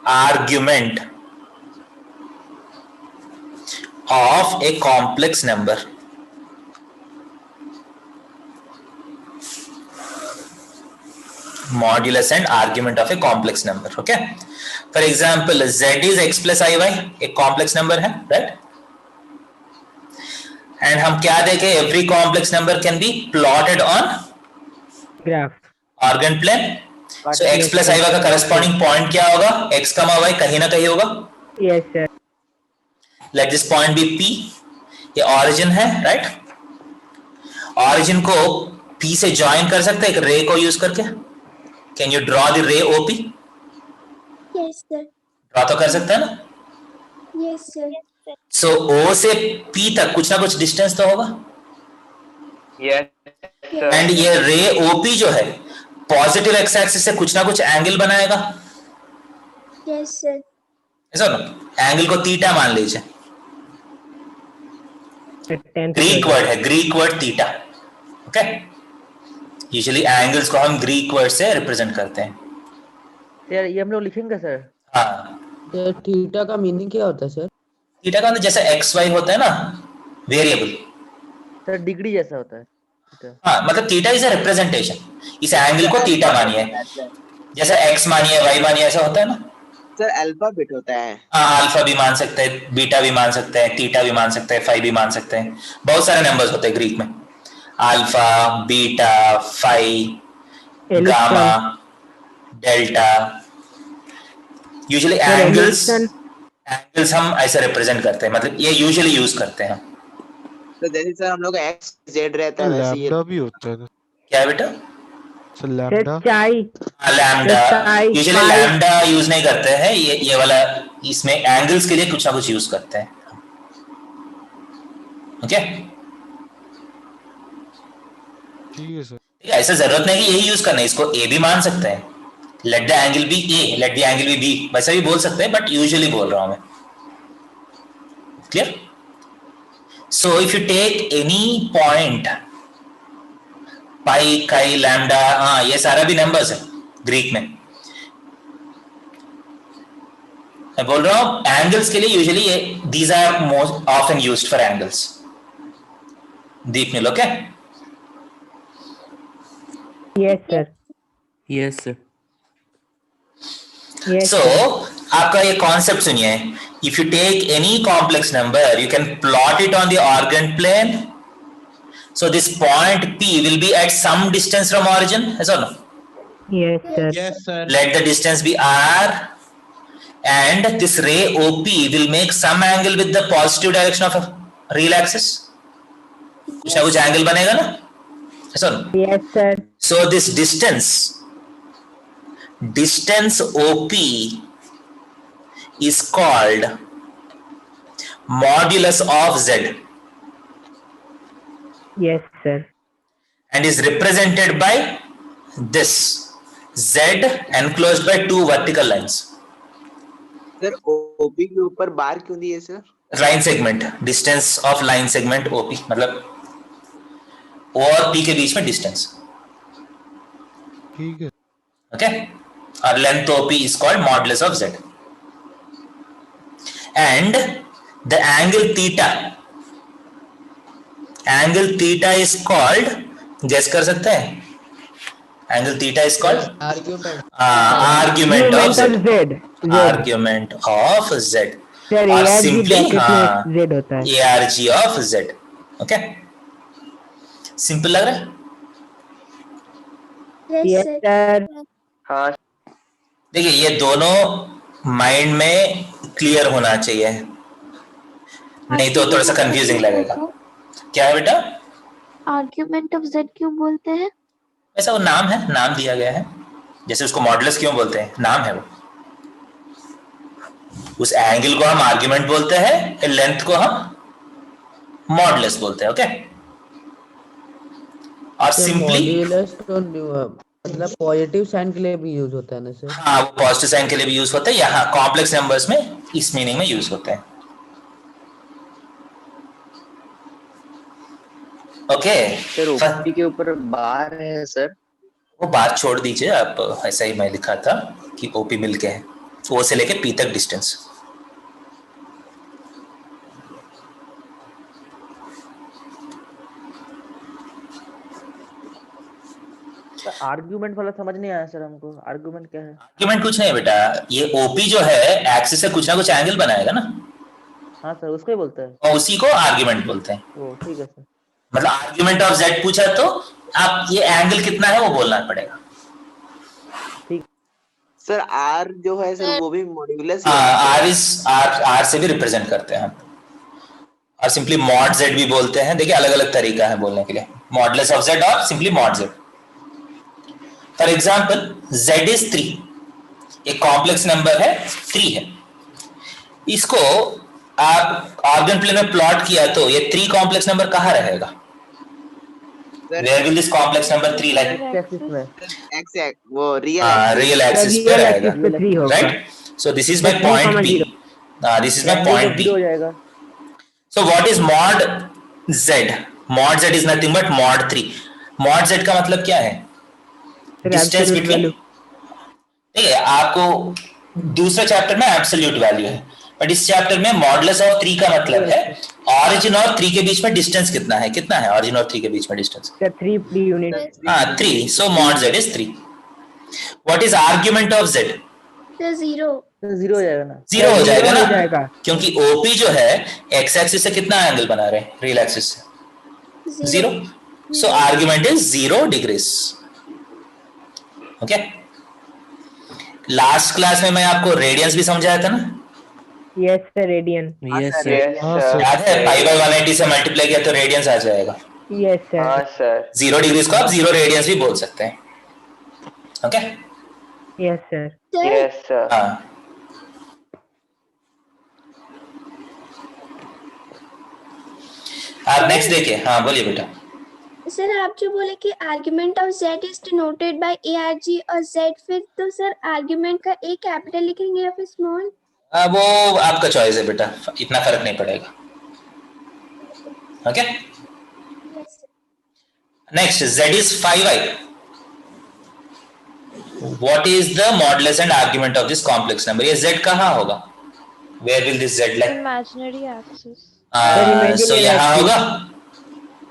argument of A complex number. Modulus and argument of a complex number. Okay, for example, z is x plus iy, एक complex number है, right? And हम क्या देखें, every complex number can be plotted on
graph,
organ plane. So x plus iy का corresponding point क्या होगा? x, y कहीं ना कहीं होगा।
Yes sir.
Let this point be p. ये origin है, right? Origin को p से join कर सकते हैं एक ray को use करके। Can you draw the ray OP?
Yes sir.
Draw तो कर सकते हैं ना?
Yes sir.
So O से P तक कुछ ना कुछ डिस्टेंस तो होगा।
Yes sir.
एंड ये रे OP जो है पॉजिटिव एक्स एक्सिस से कुछ ना कुछ एंगल बनाएगा।
Yes sir.
ऐसा ना, एंगल को थीटा मान लीजिए। ग्रीक वर्ड है, Greek word theta. Okay, usually angles को हम ग्रीक वर्ड से रिप्रेजेंट करते हैं।
यार ये हम लोग लिखेंगे सर।
हाँ,
तो थीटा का मीनिंग क्या होता है सर?
थीटा का मतलब जैसे एक्स वाई होता है ना, वेरिएबल,
सर डिग्री जैसा होता है।
हाँ, मतलब थीटा इज अ रिप्रेजेंटेशन। इस एंगल को थीटा मानिए, जैसे एक्स मानिए, वाई मानिए, ऐसा होता है ना
सर। अल्फाबेट होता है।
हाँ, अल्फा भी मान सकते हैं, बीटा भी मान सकते हैं, थीटा भी मान सकते हैं, फाई भी मान सकते हैं। बहुत सारे नंबर्स होते हैं ग्रीक में, alpha, beta, phi, gamma, delta. Usually angles हम ऐसे रिप्रेजेंट करते हैं, मतलब ये यूजुअली यूज करते हैं।
तो जैसे सर हम लोग का एक्स जेड रहता है वैसे ये
लैम्डा भी होता है ना?
क्या है बेटा?
Sir lambda,
lambda usually lambda use नहीं करते हैं, ये वाला इसमें एंगल्स के लिए कुछ ना कुछ यूज करते हैं। ओके,
ठीक है सर।
ऐसा जरूरत नहीं कि यही यूज करना है, इसको ए भी मान सकते हैं, let the angle be a, let the angle be b, वैसा भी बोल सकते हैं, बट यूजुअली बोल रहा हूं मैं। Clear? So if you take any point, pi, chi, lambda, हाँ ये सारा भी नंबर्स है ग्रीक में। मैं बोल रहा हूं एंगल्स के लिए यूजुअली ये these are most often used for angles. Deep Neel, okay?
Yes sir.
Yes sir.
So आपका ये कॉन्सेप्ट सुनिए. If you take any complex number, you can plot it on the origin plane. So this point P will be at some distance from origin, yes or no?
Yes sir.
Yes sir.
Let the distance be R, and this ray OP will make some angle with the positive direction of a real axis. कुछ ना कुछ angle बनेगा ना, yes or no?
Yes sir.
So this distance OP is called modulus of Z
Yes sir.
and is represented by this Z enclosed by two vertical lines.
Sir OP के ऊपर बार क्यों दिए sir?
Line segment, distance of line segment OP, मतलब O और P के बीच में distance.
ठीक है.
Okay? Our length OP is called modulus of Z. And the angle theta is called, guess कर सकते हैं? Angle theta is called argument of Z. Argument of Z. और simply
Z होता है.
ARG of Z. Okay? Simple लग रहा है?
Yes sir.
हाँ
देखिए ये दोनों माइंड में क्लियर होना चाहिए, नहीं तो थोड़ा सा कंफ्यूजिंग लगेगा. क्या है बेटा?
आर्ग्यूमेंट ऑफ जेड क्यों बोलते हैं?
ऐसा वो नाम है, नाम दिया गया है. जैसे उसको मॉडुलस क्यों बोलते हैं, नाम है वो. उस एंगल को हम आर्ग्यूमेंट बोलते हैं, लेंथ को हम मॉडुलस बोलते हैं. ओके? और सिंपली
मतलब पॉजिटिव साइन के लिए भी यूज होता है ना सर?
हाँ, वो पॉजिटिव साइन के लिए भी यूज होता है. यहाँ कॉम्प्लेक्स नंबर्स में इस मीनिंग में यूज होते हैं. ओके?
सर ओपी के ऊपर बार है सर.
वो बात छोड़ दीजिए आप, ऐसा ही मैं लिखा था कि ओपी मिलके है, ओ से लेके पी तक डिस्टेंस.
आर्ग्यूमेंट वाला समझ नहीं आया सर हमको. आर्ग्यूमेंट क्या है?
आर्ग्यूमेंट कुछ नहीं बेटा, ये ओपी जो है एक्सिस से कुछ ना कुछ एंगल बनाएगा ना.
हाँ सर, उसको ही बोलते हैं.
और उसी को आर्ग्यूमेंट बोलते हैं.
ओ ठीक है सर.
मतलब आर्ग्यूमेंट ऑफ जेड पूछा तो आप ये एंगल कितना है वो बोलना पड़ेगा.
ठीक
सर आर जो है सर वो भी मॉड्यूलस
आर से भी रिप्रेजेंट करते हैं हम, और सिंपली मॉड जेड भी बोलते हैं. देखिए अलग अलग तरीका है बोलने के लिए, मॉडुलस ऑफ जेड और simply mod Z. For example z is 3, एक कॉम्प्लेक्स नंबर है 3 है. इसको आप ऑर्गन प्लेन में प्लॉट किया तो ये 3 कॉम्प्लेक्स नंबर कहाँ रहेगा? Where will this complex number 3 lie?
Axis में.
एक्स वो रियल
एक्सिस पे रहेगा, right? So this is my point P. This is my point P.
हो जाएगा.
So what is mod z? Mod z is nothing but mod 3. Mod z का मतलब क्या है? Distance between. ठीक है, आपको दूसरे चैप्टर में एब्सोल्यूट वैल्यू है, बट इस चैप्टर में मॉडुलस ऑफ 3 का मतलब है ऑरिजिन और 3 के बीच में डिस्टेंस कितना है. कितना है ऑरिजिन और 3 के बीच में डिस्टेंस?
3 per unit.
हाँ 3. So mod z is 3. What is argument of z?
0.
0 हो जाएगा ना.
0 हो जाएगा ना, क्योंकि OP जो है एक्स एक्सिस से कितना एंगल बना रहे हैं? रियल एक्सिस से 0. So argument is 0 degrees. Okay? Last class में मैं आपको रेडियंस भी समझाया था ना?
Yes sir, radian.
Yes sir.
याद है? पाई बाय 180 से मल्टीप्लाई किया तो रेडियंस आ जाएगा.
Yes sir.
हाँ सर.
0 डिग्रीज को आप 0 रेडियंस भी बोल सकते हैं. Okay?
Yes sir.
Yes sir.
हाँ. आप नेक्स्ट देखिए. हाँ बोलिए बेटा.
सर आप जो बोले कि argument of z is denoted by arg और z, फिर तो सर आर्ग्यूमेंट का a कैपिटल लिखेंगे या फिर स्मॉल?
वो आपका चॉइस है बेटा, इतना फर्क नहीं पड़ेगा. Okay? Next z is 5i. What is the modulus and argument of this complex number? ये z कहाँ होगा? Where will this Z lie?
Imaginary axis.
So यहाँ होगा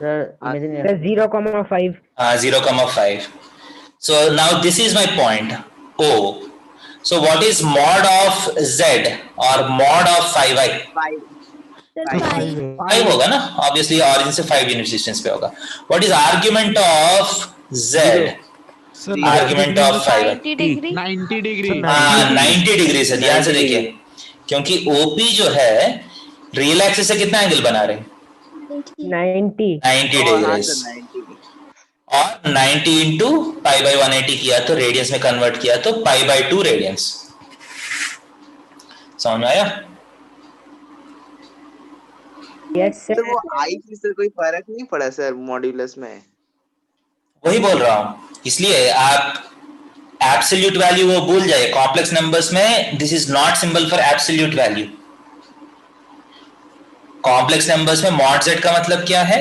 sir 0,5
0,5. So now this is my point O. So what is mod of Z or mod of 5i? 5 होगा ना, obviously origin से 5 unit distance पे होगा. What is argument of Z? Argument of 5i.
90 degree.
90 degree
90 degree से ध्यान से देखिए, क्योंकि OP जो है रियल एक्सिस से कितना एंगल बना रहे हैं? 90 डिग्री. और 90 इंटू पाई बाई 180 किया तो रेडियंस में कन्वर्ट किया तो पाई बाई 2 रेडियंस. समझ में आया?
Yes sir. वो आई से कोई फर्क नहीं पड़ा सर मॉड्यूलस में.
वही बोल रहा हूं, इसलिए आप एब्सोल्यूट वैल्यू वो भूल जाइए. कॉम्प्लेक्स नंबर्स में this is not symbol for absolute value. Complex numbers में मॉड जेड का मतलब क्या है?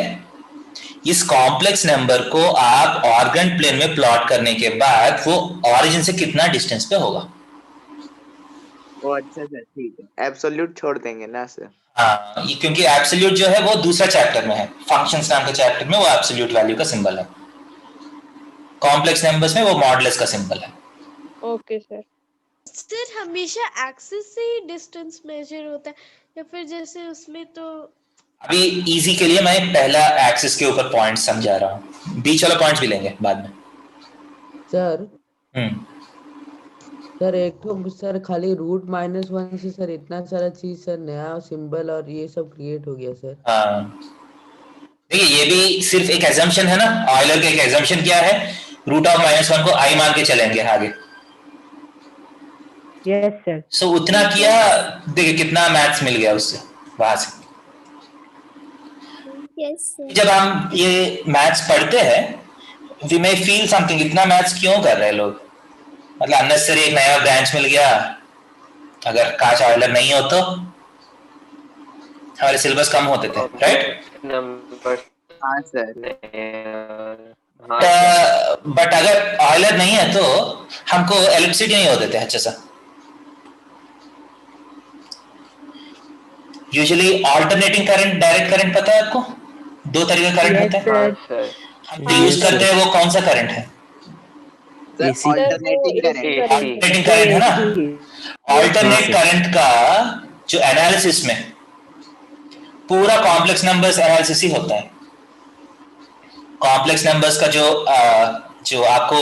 इस कॉम्प्लेक्स नंबर को आप ऑर्गन प्लेन में प्लॉट करने के बाद वो ऑरिजिन से कितना डिस्टेंस पे होगा.
वो अच्छा सर, ठीक है. एब्सोल्यूट छोड़ देंगे ना सर.
हाँ, क्योंकि एब्सोल्यूट जो है वो दूसरा चैप्टर में है, फंक्शंस नाम के चैप्टर में वो एब्सोल्यूट वैल्यू का सिंबल है. कॉम्प्लेक्स नंबर्स में वो मॉडुलस का सिंबल है.
Okay sir.
सर हमेशा एक्सिस से ही डिस्टेंस मेजर होता है या फिर जैसे उसमें तो
अभी इजी के लिए मैं पहला एक्सिस के ऊपर पॉइंट समझा रहा हूँ, बीच वाला पॉइंट्स भी लेंगे बाद में.
सर सर एक तो सर खाली √-1 से सर इतना सारा चीज सर नया सिंबल और ये सब क्रिएट हो गया सर.
हाँ देखिए, ये भी सिर्फ एक एजम्पशन है ना. ऑयलर का एक एजम्पशन क्या है? √-1 को आई मान के चलेंगे आगे.
Yes sir.
सो उतना किया, देखिए कितना मैथ्स मिल गया उससे वहां से.
Yes sir.
जब हम ये मैथ्स पढ़ते हैं वी मे फील समथिंग, इतना मैथ्स क्यों कर रहे हैं लोग? मतलब अननेसेसरी एक नया ब्रांच मिल गया. अगर काश ऑयलर नहीं हो तो हमारे सिलेबस कम होते थे, राइट?
हाँ सर.
बट अगर ऑयलर नहीं है तो हमको इलेक्ट्रिसिटी नहीं होते थे अच्छा सा. Usually alternating current, direct current पता है आपको? 2 तरह का करंट होता है. हम जो यूज करते हैं वो कौन सा करंट है?
Alternating current.
अल्टरनेटिंग करंट है ना. अल्टरनेट करंट का जो एनालिसिस में पूरा कॉम्प्लेक्स नंबर्स एनालिसिस ही होता है. कॉम्प्लेक्स नंबर्स का जो आपको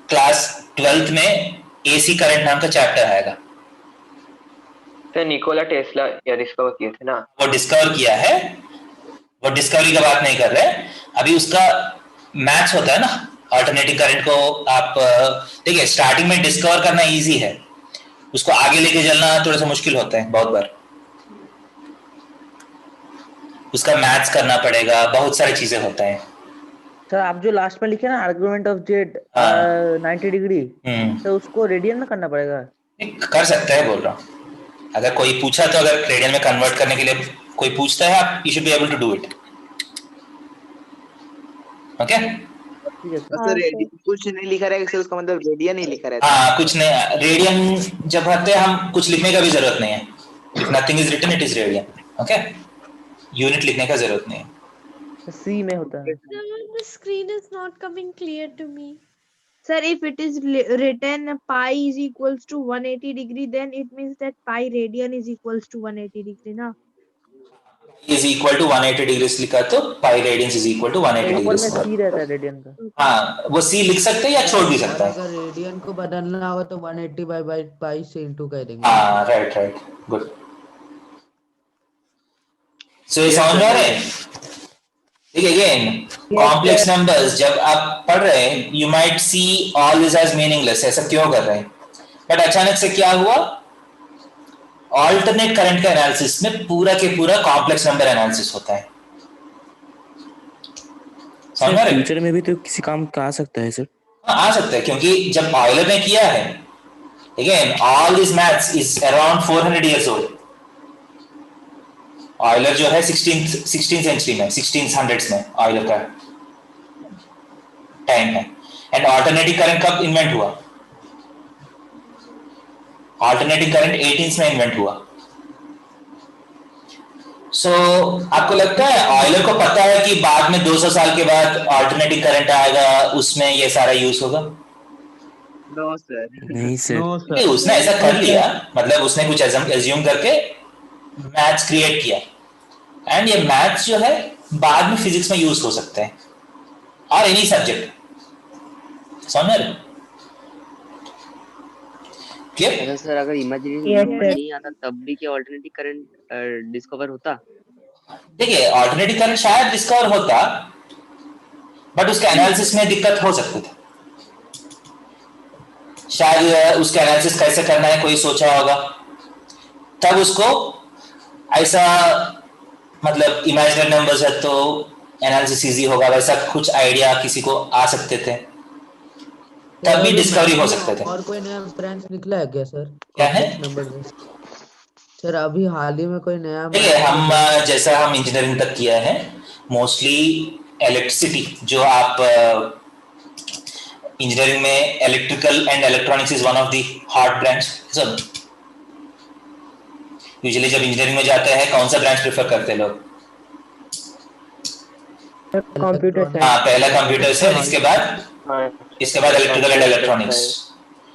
क्लास 12th में एसी करंट नाम का चैप्टर आएगा.
तो निकोला टेस्ला या डिस्कवर किए थे ना,
वो डिस्कवर किया है. वो डिस्कवरी का बात नहीं कर रहे, अभी उसका मैथ्स होता है ना. अल्टरनेटिंग करंट को आप देखिए, स्टार्टिंग में डिस्कवर करना इजी है, उसको आगे लेके चलना थोड़ा सा मुश्किल होता है. बहुत बार उसका मैथ्स करना पड़ेगा, बहुत सारी चीजें होता है.
सर आप जो लास्ट में लिखे ना आर्गुमेंट ऑफ जेड 90 डिग्री, तो उसको रेडियन में करना पड़ेगा.
कर सकते हैं बोल रहा हूँ. अगर कोई पूछा तो, अगर रेडियन में कन्वर्ट करने के लिए कोई पूछता है, आप you should be able to do it. Okay
sir कुछ नहीं लिखा रहेगा सर, उसका मतलब रेडियन ही लिखा रहता है.
हाँ कुछ नहीं. रेडियन जब भरते हैं हम, कुछ लिखने का भी जरूरत नहीं है. If nothing is written it is radian. Okay, unit लिखने का जरूरत नहीं है.
सी में होता है.
the screen is not coming clear to me.
Sir, if it is written pi is equals to 180 degree, then it means that pi radian is equals to 180 degree, ना?
is equal to 180 degrees लिखा तो pi radians is equal to 180
ऊपर
degrees.
में सी रहता है radian का.
हाँ, वो सी लिख सकते हैं या छोड़ भी सकता है.
अगर रेडियन को बदलना होगा तो 180 बाई पाई से इंटू कर देंगे.
हाँ राइट राइट, गुड. सो ये समझ में आ रहा है? ठीक है. अगेन कॉम्प्लेक्स नंबर्स जब आप पढ़ रहे हैं, you might see all is as meaningless, ऐसा क्यों कर रहे हैं? बट अचानक से क्या हुआ? ऑल्टरनेट करंट का एनालिसिस में पूरा के पूरा कॉम्प्लेक्स नंबर एनालिसिस होता है. समझ रहे?
फ्यूचर में भी तो किसी काम का आ सकता है सर.
आ सकता है, क्योंकि जब ऑयलर ने किया है, again all this maths is around 400 years old. Euler जो है 16th सेंचुरी में, 1600s में ऑयलर का टाइम है. एंड ऑल्टरनेटिंग करंट कब इन्वेंट हुआ? ऑल्टरनेटिंग करंट 18th में इन्वेंट हुआ. सो आपको लगता है ऑयलर को पता है कि बाद में 200 साल के बाद अल्टरनेटिंग करंट आएगा, उसमें ये सारा यूज होगा?
No sir.
नहीं सर।
नहीं, उसने ऐसा कर लिया, मतलब उसने कुछ एज्यूम करके मैथ्स क्रिएट किया, एंड ये मैथ्स जो है बाद में फिजिक्स में यूज हो सकते हैं और एनी सब्जेक्ट। समझ रहे?
अच्छा सर, अगर इमेजिनरी नहीं आता तब भी क्या अल्टरनेटिव करंट डिस्कवर होता?
देखिए, अल्टरनेटिव करंट शायद डिस्कवर होता, बट उसके एनालिसिस में दिक्कत हो सकती थी। शायद उसका एनालिसिस कैसे करना है कोई सोचा होगा, तब उसको ऐसा, मतलब इमेजिनरी नंबर्स है तो एनालिसिस इजी होगा, वैसा कुछ आइडिया किसी को आ सकते थे, तब भी डिस्कवरी हो सकते थे।
और कोई नया ब्रांच निकला है क्या सर?
क्या है
नंबर में सर? अभी हाल ही में कोई नया?
देखिए, हम जैसा हम इंजीनियरिंग तक किया है, मोस्टली इलेक्ट्रिसिटी, जो आप इंजीनियरिंग में electrical and electronics is one of the hot branch. सब यूजुअली जब इंजीनियरिंग में जाते हैं कौन सा ब्रांच प्रेफर करते हैं लोग?
कंप्यूटर।
हाँ, पहला कंप्यूटर से, इसके बाद इलेक्ट्रिकल एंड इलेक्ट्रॉनिक्स।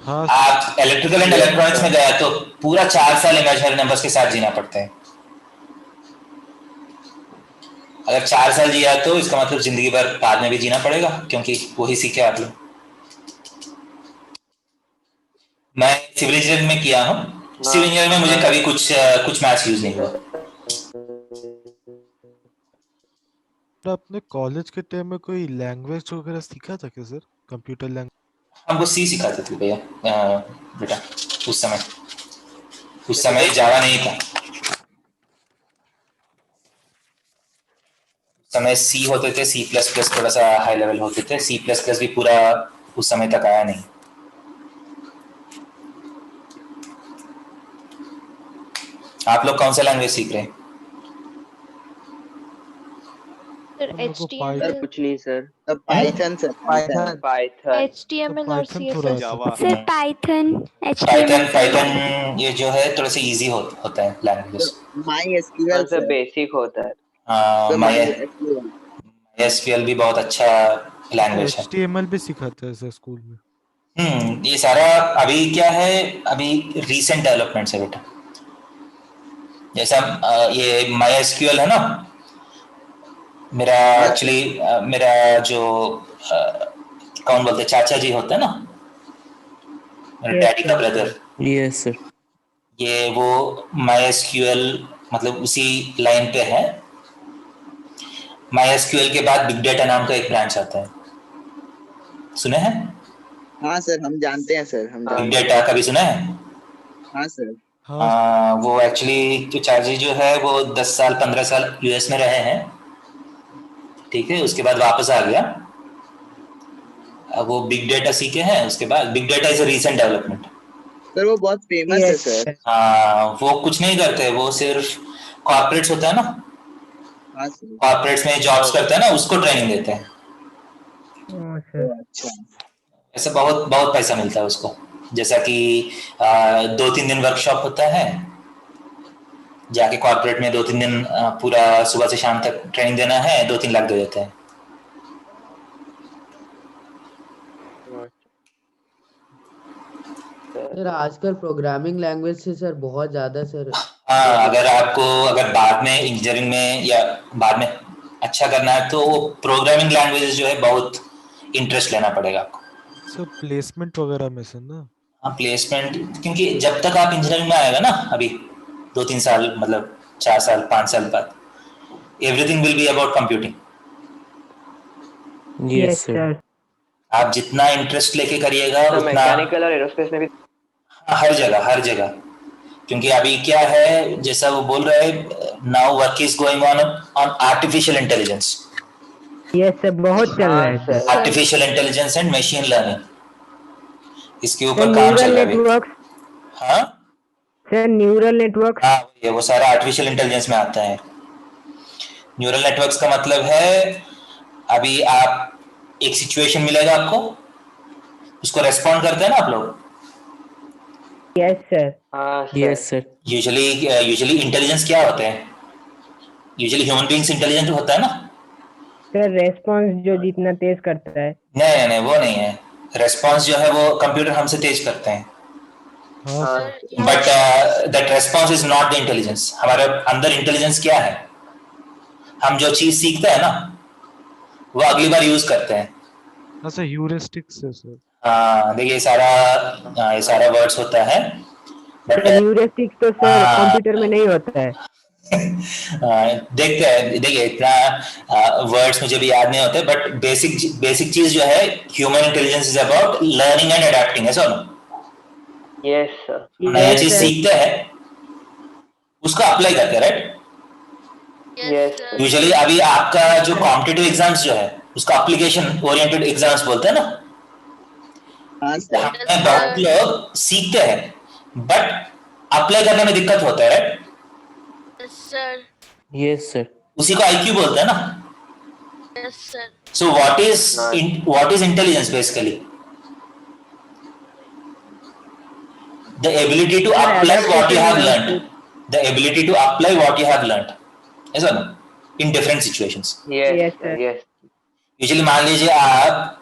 आप इलेक्ट्रिकल एंड इलेक्ट्रॉनिक्स में गया तो पूरा 4 साल इमेजिनरी नंबर्स के साथ जीना पड़ता है। अगर 4 साल जिया तो इसका मतलब जिंदगी भर बाद में भी जीना पड़ेगा, क्योंकि वही सीखे आप लोग। मैं सिविल इंजीनियरिंग में किया हूँ। सिविल इंजीनियरिंग में मुझे कभी कुछ मैथ्स यूज नहीं हुआ।
आपने कॉलेज के टाइम में कोई लैंग्वेज वगैरह सीखा था क्या सर? Computer language?
हमको सी सिखाते थे भैया, बेटा। उस समय जावा नहीं था, उस समय सी होते थे, C++ थोड़ा सा हाई लेवल होते थे, C++ भी पूरा उस समय तक आया नहीं। आप लोग कौन सा लैंग्वेज सीख रहे हैं?
सर HTML,
कुछ नहीं sir.
Python sir, Python.
HTML और CSS।
सर पाइथन,
पाइथन ये जो है थोड़ा सा इजी होता है लैंग्वेज।
MySQL
सर बेसिक होता है।
MySQL भी बहुत अच्छा लैंग्वेज है।
HTML भी सिखाते हैं सर स्कूल में?
ये सारा अभी क्या है, अभी रीसेंट डेवलपमेंट्स है बेटा। जैसा ये MySQL है ना, मेरा जो कौन बोलते चाचा जी होते हैं ना, मेरे डैडी का ब्रदर।
Yes sir.
ये वो MySQL मतलब उसी लाइन पे है। MySQL के बाद बिग डेटा नाम का एक ब्रांच आता है, सुने हैं?
हाँ सर, हम जानते हैं सर, हम
बिग डेटा कभी सुना है?
हाँ सर।
वो एक्चुअली जो चार्जी जो है वो 10 साल 15 साल यूएस में रहे हैं, ठीक है। उसके बाद वापस आ गया। अब वो बिग डेटा सीखे हैं। उसके बाद big data is a recent development
sir, वो बहुत फेमस है सर।
वो कुछ नहीं करते, वो सिर्फ कॉर्पोरेट्स होता है ना, कॉर्पोरेट्स में जॉब्स करते हैं ना, उसको ट्रेनिंग देते हैं।
अच्छा।
ऐसे बहुत बहुत पैसा मिलता है उसको। जैसा कि 2-3 दिन वर्कशॉप होता है, जाके कॉर्पोरेट में 2-3 दिन पूरा सुबह से शाम तक ट्रेनिंग देना है, 2-3 लाख दे देते हैं।
सर आजकल प्रोग्रामिंग लैंग्वेज से सर बहुत ज्यादा सर।
अगर बाद में इंजीनियरिंग में या बाद में अच्छा करना है तो वो प्रोग्रामिंग लैंग्वेजेस जो है बहुत इंटरेस्ट लेना पड़ेगा आपको।
सर प्लेसमेंट वगैरह में सर ना?
हाँ, प्लेसमेंट, क्योंकि जब तक आप इंजीनियरिंग में आएगा ना, अभी 2-3 साल मतलब 4 साल 5 साल बाद, everything will be about computing.
Yes sir.
आप जितना इंटरेस्ट लेके करिएगा उतना
मैकेनिकल और एरोस्पेस में भी
हर जगह, क्योंकि अभी क्या है, जैसा वो बोल रहे हैं, now work is going on artificial intelligence.
Yes sir, बहुत चल रहा है sir.
Artificial intelligence and machine learning, इसके ऊपर काम चल रहा है। हाँ
सर, न्यूरल नेटवर्क।
हाँ, ये वो सारा आर्टिफिशियल इंटेलिजेंस में आता है। न्यूरल नेटवर्क्स का मतलब है, अभी आप एक सिचुएशन मिलेगा आपको, उसको रेस्पॉन्ड करते हैं ना आप लोग।
Yes sir.
Yes sir.
Usually intelligence क्या होते हैं? यूजुअली ह्यूमन बीइंग्स इंटेलिजेंट होता है ना।
सर रेस्पॉन्स जो जितना तेज करता है।
नहीं वो नहीं है, रेस्पॉन्स जो है वो कंप्यूटर हमसे तेज करते हैं, but that response is not the intelligence. हमारे अंदर इंटेलिजेंस क्या है, हम जो चीज सीखते हैं ना वो अगली बार यूज करते हैं।
अच्छा ह्यूरिस्टिक्स है सर।
हाँ देखिए ये सारा वर्ड्स होता है, बट
ह्यूरिस्टिक्स तो सर कंप्यूटर में नहीं होता है।
देखते हैं, देखिए इतना वर्ड्स मुझे भी याद नहीं होते, बट बेसिक चीज जो है human intelligence is about learning and adapting, ऐसा ना?
Yes sir.
नया चीज सीखते हैं उसको अप्लाई करते हैं, राइट?
यस।
यूजुअली अभी आपका जो कॉम्पिटिटिव एग्जाम्स जो है उसका एप्लीकेशन ओरिएंटेड एग्जाम्स बोलते हैं ना। बहुत लोग सीखते हैं बट अप्लाई करने में दिक्कत होता है, राइट?
Yes sir.
उसी को आईक्यू बोलते हैं ना। So what is intelligence basically? The ability to apply what you have learned. The ability to apply what you have learned. ऐसा ना? In different situations.
Yes, yes.
Usually मान लीजिए आप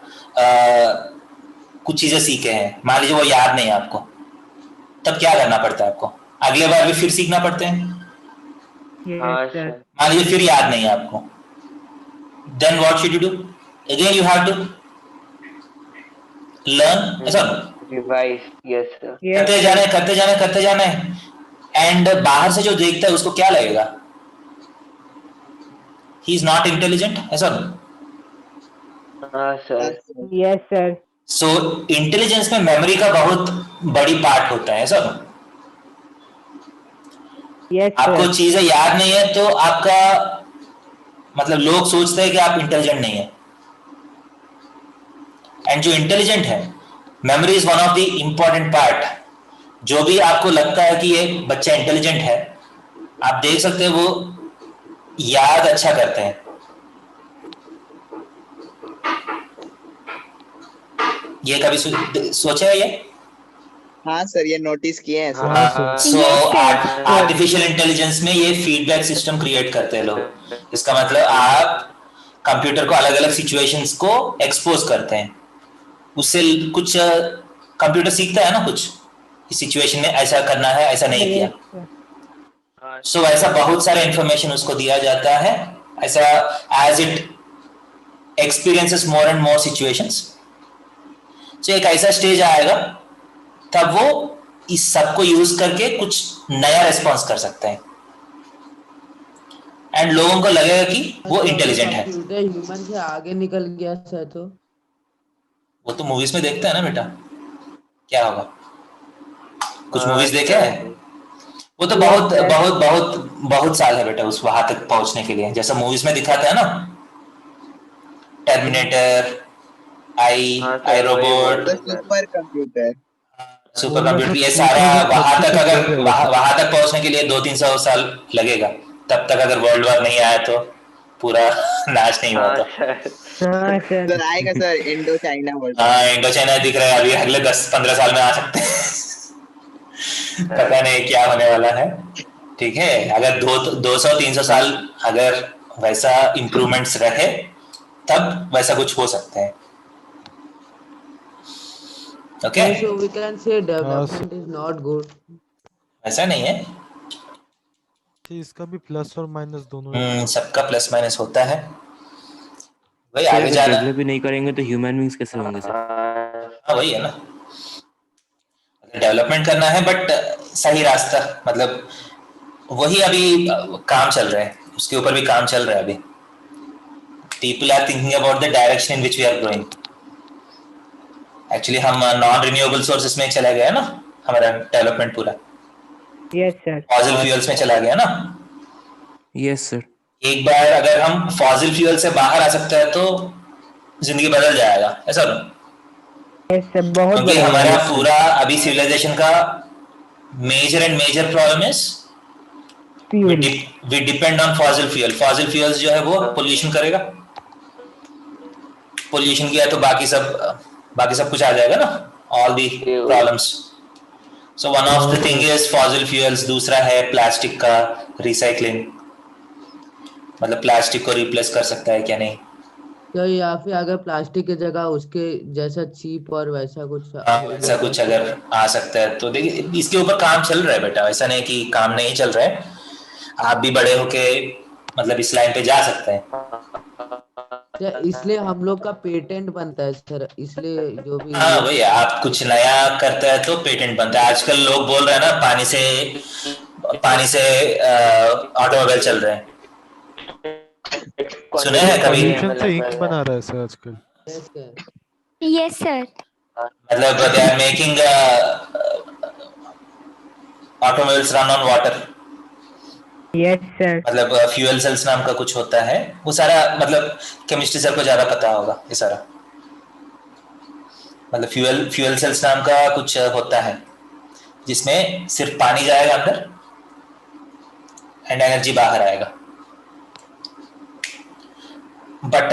कुछ चीजें सीखे हैं, मान लीजिए वो याद नहीं है आपको, तब क्या करना पड़ता है आपको? अगले बार भी फिर सीखना पड़ते हैं। मान लीजिए फिर याद नहीं है आपको, then what should you do? Again you have to learn. ऐसा ना?
Revise. Yes sir.
करते जाने एंड बाहर से जो देखता है उसको क्या लगेगा? He is not intelligent, ऐसा ना?
Sir.
Yes sir.
So intelligence में मेमोरी का बहुत बड़ी पार्ट होता है, ऐसा ना? आपको चीजें याद नहीं है तो आपका मतलब लोग सोचते हैं कि आप इंटेलिजेंट नहीं है। एंड जो इंटेलिजेंट है, memory is one of the important part. जो भी आपको लगता है कि ये बच्चा इंटेलिजेंट है, आप देख सकते हैं वो याद अच्छा करते हैं। ये कभी सोचा है ये?
हाँ सर, ये नोटिस किए हैं
सर। सो आर्टिफिशियल इंटेलिजेंस में ये फीडबैक सिस्टम क्रिएट करते हैं लोग। इसका मतलब आप कंप्यूटर को अलग अलग सिचुएशंस को एक्सपोज करते हैं, उससे कुछ कंप्यूटर सीखता है ना, कुछ इस सिचुएशन में ऐसा करना है, ऐसा नहीं किया। सो ऐसा बहुत सारा इंफॉर्मेशन उसको दिया जाता है, ऐसा as it experiences more and more situations. So एक ऐसा स्टेज आएगा तब वो इस सब को यूज करके कुछ नया रिस्पॉन्स कर सकते हैं एंड लोगों को लगेगा कि वो इंटेलिजेंट है।
ह्यूमन से आगे निकल गया सर, तो
वो तो मूवीज में देखते हैं ना बेटा, क्या होगा? कुछ मूवीज देखे हैं? वो तो बहुत बहुत बहुत बहुत साल है बेटा उस वहां तक पहुंचने के लिए, जैसा मूवीज में दिखाता है ना, टर्मिनेटर, आई रोबोट, सुपर कंप्यूटर, ये सारा वहां तक अगर वहां तक पहुंचने के लिए 200-300 साल लगेगा। तब तक अगर वर्ल्ड वॉर नहीं आया तो पूरा नाश नहीं हुआ था।
सर आएगा सर इंडो चाइना वर्ल्ड।
हाँ इंडो चाइना दिख रहा है, अभी अगले 10-15 साल में आ सकते हैं। पता नहीं क्या होने वाला है। ठीक है, अगर 200-300 साल अगर वैसा इम्प्रूवमेंट्स रहे तब वैसा कुछ हो सकता है। Okay?
So we can say development is not good.
ऐसा नहीं है,
इसका भी प्लस और माइनस दोनों है।
सबका प्लस माइनस होता है। वही आगे जाना,
डेवलप भी नहीं करेंगे तो ह्यूमन बीइंग्स कैसे होंगे सर?
हाँ वही है ना, डेवलपमेंट करना है बट सही रास्ता, मतलब वही अभी काम चल रहा है, उसके ऊपर भी काम चल रहा है अभी। People are thinking about the direction in which we are growing. Actually हम नॉन रिन्यूएबल सोर्सेस में चला गया ना, हमारा डेवलपमेंट पूरा।
Yes sir.
फॉसिल फ्यूल्स में चला गया ना।
Yes sir.
एक बार अगर हम फॉसिल फ्यूल से बाहर आ सकते हैं तो जिंदगी बदल जाएगा, ऐसा ना?
यस सर, बहुत
क्योंकि हमारा पूरा अभी सिविलाइजेशन का major problem is we depend on fossil fuel. Fossil fuels जो है वो पोल्यूशन करेगा, पोल्यूशन किया तो बाकी सब कुछ आ जाएगा ना, all the problems. So one of the thing is fossil fuels, दूसरा है प्लास्टिक का रिसाइकलिंग। मतलब प्लास्टिक को रिप्लेस कर सकता है क्या नहीं।
तो या फिर अगर प्लास्टिक की जगह उसके जैसा चीप और वैसा कुछ
हाँ ऐसा कुछ अगर आ सकता है तो देखिए इसके ऊपर काम चल रहा है बेटा, ऐसा नहीं कि काम नहीं चल रहा है। आप भी बड़े होके मतलब इस लाइन पे जा सकते हैं।
इसलिए हम लोग का पेटेंट बनता है सर, इसलिए जो भी
हाँ वही, आप कुछ नया करता है तो पेटेंट बनता है। आजकल लोग बोल रहे हैं ना पानी से ऑटोमोबाइल चल रहे हैं, सुने हैं कभी?
पॉल्यूशन से इंक बना रहा है सर आजकल।
Yes sir.
मतलब they are making automobiles run on water.
Yes sir.
मतलब फ्यूल सेल्स नाम का कुछ होता है, वो सारा मतलब केमिस्ट्री सर को ज्यादा पता होगा ये सारा। मतलब फ्यूल सेल्स नाम का कुछ होता है जिसमें सिर्फ पानी जाएगा अंदर एंड एनर्जी बाहर आएगा। बट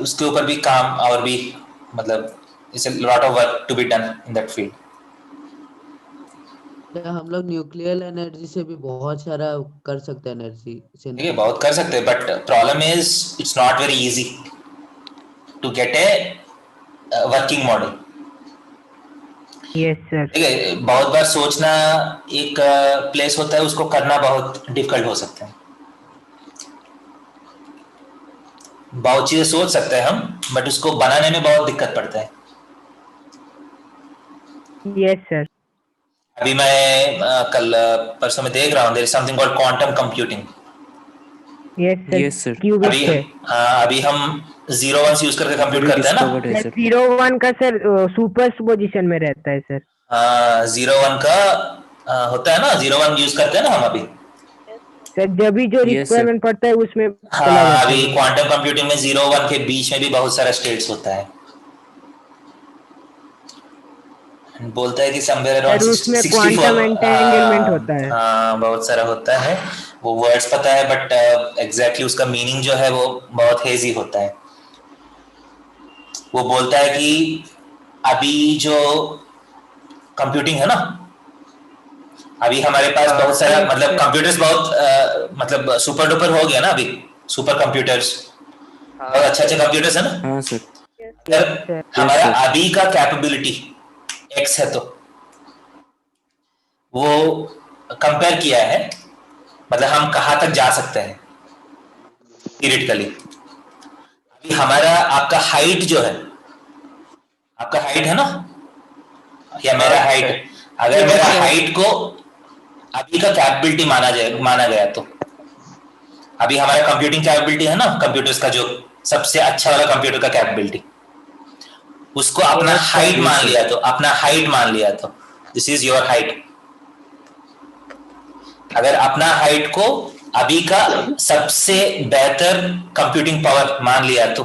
उसके ऊपर भी काम और भी मतलब it's a lot of work to be done in that field.
हम लोग न्यूक्लियर एनर्जी से भी बहुत सारा कर सकते हैं एनर्जी से।
ठीक है, बहुत कर सकते हैं, but problem is it's not very easy to get a working model.
Yes sir.
ठीक है, बहुत बार सोचना एक प्लेस होता है, उसको करना बहुत डिफिकल्ट हो सकता है। बहुत चीजें सोच सकते हैं हम, बट उसको बनाने में बहुत दिक्कत पड़ता है।
Yes sir.
अभी मैं कल परसों में देख रहा हूँ, there is something called quantum computing.
Yes sir.
अभी हम 0-1 यूज करके कंप्यूट करते हैं ना।
0-1 का सर सुपर पोजीशन में रहता है सर।
0-1 का होता है ना, 0-1 यूज करते हैं ना हम अभी
सर, जब भी जो रिक्वायरमेंट पड़ता है उसमें।
हाँ, अभी क्वांटम कंप्यूटिंग में 0-1 के बीच में भी बहुत सारा स्टेट्स होता है। बोलता है कि समवेयर अराउंड 64
होता है।
हाँ, बहुत सारा होता है, वो वर्ड्स पता है, बट एग्जैक्टली उसका मीनिंग जो है वो बहुत हेजी होता है। वो बोलता है कि अभी जो कंप्यूटिंग है ना, अभी हमारे पास बहुत सारा मतलब कंप्यूटर्स बहुत मतलब सुपर डुपर हो गया ना अभी, सुपर कंप्यूटर्स बहुत अच्छे कंप्यूटर्स है ना।
हाँ सर।
अगर हमारा अभी का कैपेबिलिटी X है तो वो कंपेयर किया है, मतलब हम कहाँ तक जा सकते हैं थियरिटिकली। अभी हमारा आपका हाइट जो है, आपका हाइट है ना, या मेरा हाइट, अगर मेरा हाइट को अभी का कैपेबिलिटी माना गया तो अभी हमारा कंप्यूटिंग कैपेबिलिटी है ना, कंप्यूटर्स का जो सबसे अच्छा वाला कंप्यूटर का कैपेबिलिटी, उसको अपना हाइट मान लिया तो, अपना हाइट मान लिया तो दिस इज योर हाइट। अगर अपना हाइट को अभी का सबसे बेहतर कंप्यूटिंग पावर मान लिया तो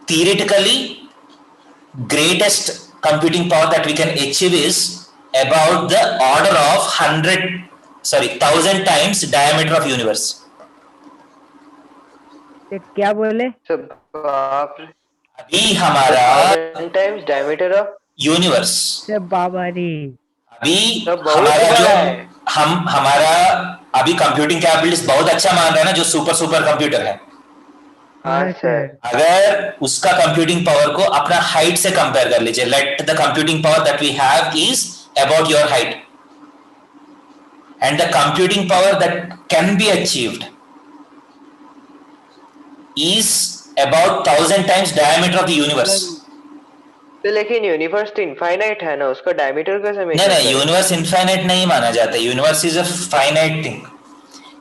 theoretically greatest computing power that we can achieve is about the order of 1000 times diameter of universe.
क्या बोले?
अभी हमारा
टाइम्स डायमीटर ऑफ
यूनिवर्स,
बाबा रे,
अभी हमारा जो हमारा अभी कंप्यूटिंग कैपेबिलिटीज बहुत अच्छा मान रहा है ना, जो सुपर कंप्यूटर है।
हाँ सर।
अगर उसका कंप्यूटिंग पावर को अपना हाइट से कंपेयर कर लीजिए, let the computing power that we have is about your height and the computing power that can be achieved is about 1000 times diameter of the universe.
तो लेकिन universe तो infinite है ना, उसका डायमीटर कैसे मेजर
नहीं, यूनिवर्स इनफाइनाइट नहीं माना जाता। Universe is a finite thing.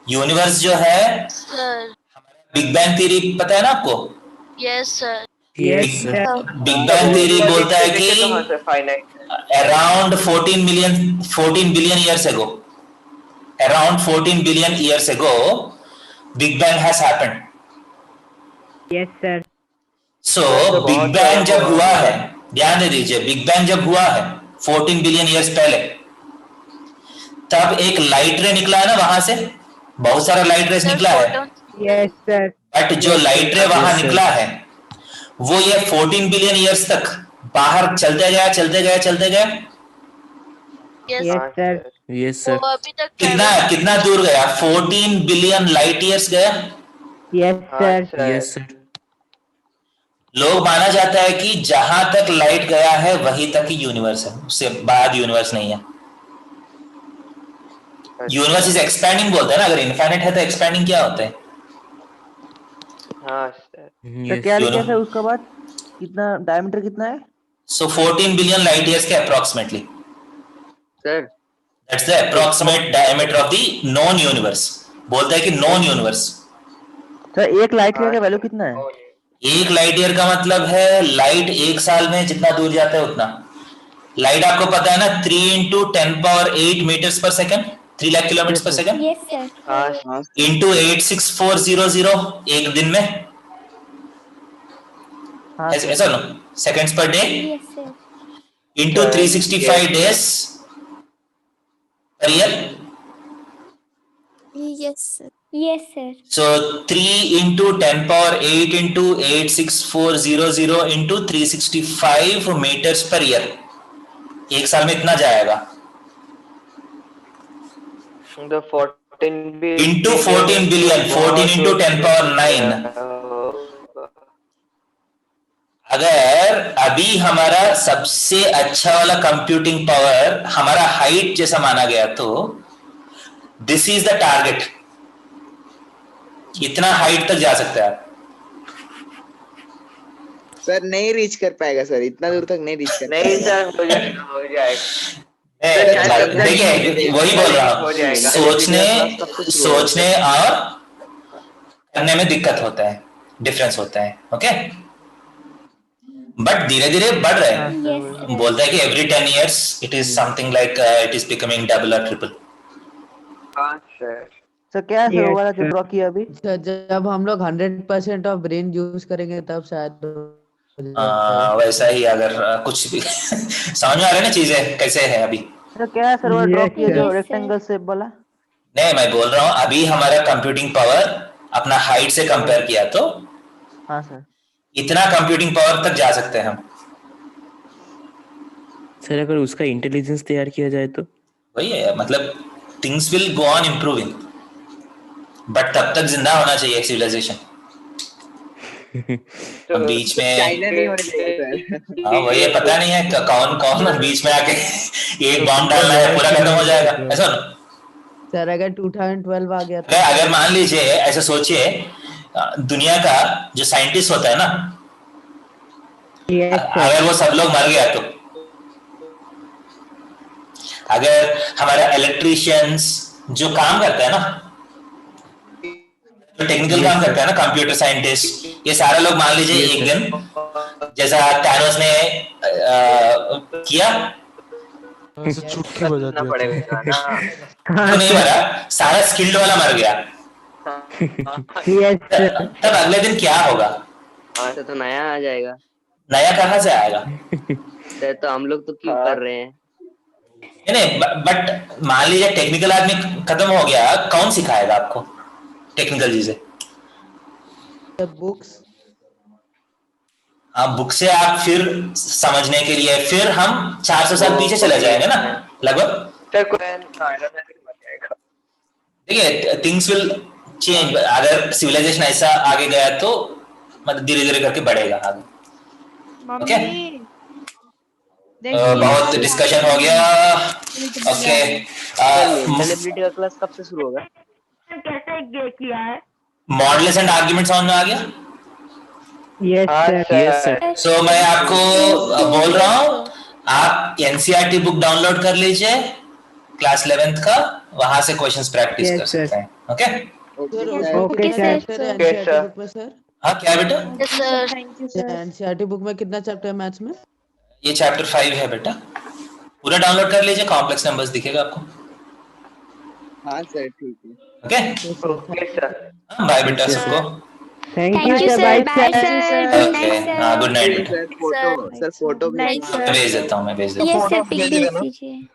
Universe जो है, बिग बैंग थ्योरी पता है ना आपको?
Yes sir.
Big bang theory बोलता है कि around 14 billion years ago, around 14 billion years ago big bang has happened.
Yes sir.
So big bang जब हुआ है, ध्यान दे दीजिए, बिग बैंग जब हुआ है 14 बिलियन ईयर्स पहले, तब एक लाइट रे निकला है ना वहां से, बहुत सारा लाइट रेस निकला है।
Yes sir.
बट जो लाइट रे वहां निकला है वो ये 14 बिलियन ईयर्स तक बाहर चलते गया।
Yes sir.
Yes sir.
कितना कितना दूर गया? 14 बिलियन लाइट ईयर्स गया।
Yes sir.
Yes sir.
लोग माना जाता है कि जहां तक लाइट गया है वहीं तक ही यूनिवर्स है, उससे बाद यूनिवर्स नहीं है। यूनिवर्स इज एक्सपैंडिंग बोलते हैं ना, अगर इनफाइनाइट है तो एक्सपैंडिंग क्या होता है?
हाँ सर।
तो क्या लिखा है उसके बाद? कितना डायमीटर कितना है?
So 14 billion light years के approximately.
Sir.
That's the approximate diameter of the known universe. बोलता है कि known universe.
सर एक लाइट ईयर का वैल्यू कितना है?
एक लाइट ईयर का मतलब है लाइट एक साल में जितना दूर जाता है उतना। लाइट आपको पता है ना 3 into 10⁸ meters per second, 3 lakh kilometre per second.
Yes sir.
Into 86400 एक दिन में, ऐसा no seconds per day,
yes sir.
Into 365 days per year.
Yes sir. Yes sir.
So 3 into 10⁸ into 86400 into 365 meters per year. एक साल में इतना जाएगा।
The 14
into 14 billion, 14 into 10⁹। अगर अभी हमारा सबसे अच्छा वाला कंप्यूटिंग पावर हमारा हाइट जैसा माना गया तो दिस इज द टारगेट, इतना हाइट तक जा सकते हैं आप।
सर नहीं रीच कर पाएगा सर, इतना दूर तक नहीं रीच कर
नहीं सर, हो जाएगा।
देखिए वही बोल रहा हूँ, सोचने और करने में दिक्कत होता है, डिफरेंस होता है। ओके, बट धीरे धीरे बढ़ रहे हैं। बोलता है कि every 10 years it is something like it is becoming double और ट्रिपल।
सर क्या सर वाला जो ड्रॉ किया अभी?
जब हम लोग 100% ऑफ ब्रेन यूज करेंगे तब शायद
वैसा ही। अगर कुछ भी समझ में आ रहा है ना चीजें कैसे है अभी?
सर क्या सर वो ड्रॉ किया जो रेक्टेंगल शेप वाला?
नहीं, मैं बोल रहा हूँ अभी हमारा कंप्यूटिंग पावर अपना हाइट से कंपेयर किया तो
हाँ सर
इतना कंप्यूटिंग पावर तक जा सकते हैं हम।
सर अगर उसका इंटेलिजेंस तैयार किया जाए तो
वही है, मतलब things will go on improving, but तब तक जिंदा होना चाहिए सिविलाइजेशन। बीच में हाँ वही है, पता नहीं है कौन कौन बीच में आके एक बॉम्ब डालना है, पूरा खत्म हो जाएगा। ऐसा
सर अगर 2012 आ गया
तो अगर मान लीजिए, ऐसा सोचिए दुनिया का जो साइंटिस्ट होता है ना, अगर वो सब लोग मर गया तो, अगर हमारे इलेक्ट्रिशियंस जो काम करते हैं ना, जो टेक्निकल काम करते हैं ना, कंप्यूटर साइंटिस्ट, ये सारे लोग मान लीजिए एक दिन जैसा टैनोस ने किया
चुटकी बजा दिया
पड़ेगा ना।
तो नहीं मरा, सारा स्किल्ड वाला मर गया। तब अगले दिन क्या होगा?
तो नया आ जाएगा।
नया कहाँ से आएगा?
तो हम लोग तो क्यों कर रहे हैं?
नहीं, बट मान लीजिए टेक्निकल आदमी खत्म हो गया, कौन सिखाएगा आपको टेक्निकल चीजें?
बुक्स।
आप बुक से आप फिर समझने के लिए फिर हम 400 साल पीछे चले जाएंगे ना लगभग। देखिए थिंग्स विल चेंज। अगर सिविलाइजेशन ऐसा आगे गया तो मतलब धीरे धीरे करके बढ़ेगा आगे। ओके, बहुत डिस्कशन हो गया। ओके,
सेलिब्रिटी का क्लास कब से शुरू होगा?
कैसे किया है?
मॉडल्स एंड आर्गुमेंट समझ में आ गया?
Yes sir.
सो मैं आपको बोल रहा हूँ, आप एनसीईआरटी बुक डाउनलोड कर लीजिए क्लास 11th का, वहां से क्वेश्चंस प्रैक्टिस कर सकते हैं। Okay
okay sir.
हाँ क्या बेटा?
एनसीईआरटी बुक में कितना चैप्टर है मैथ्स में?
ये चैप्टर 5 है बेटा, पूरा डाउनलोड कर लीजिए, कॉम्प्लेक्स नंबर्स दिखेगा आपको।
हाँ सर ठीक है।
ओके सर,
बाय बेटा सबको।
Thank you sir. Bye sir.
Okay हाँ, गुड नाइट बेटा।
सर फोटो
भेज देता हूँ, मैं भेज देता हूँ।
यस सर, प्लीज भेज दीजिए।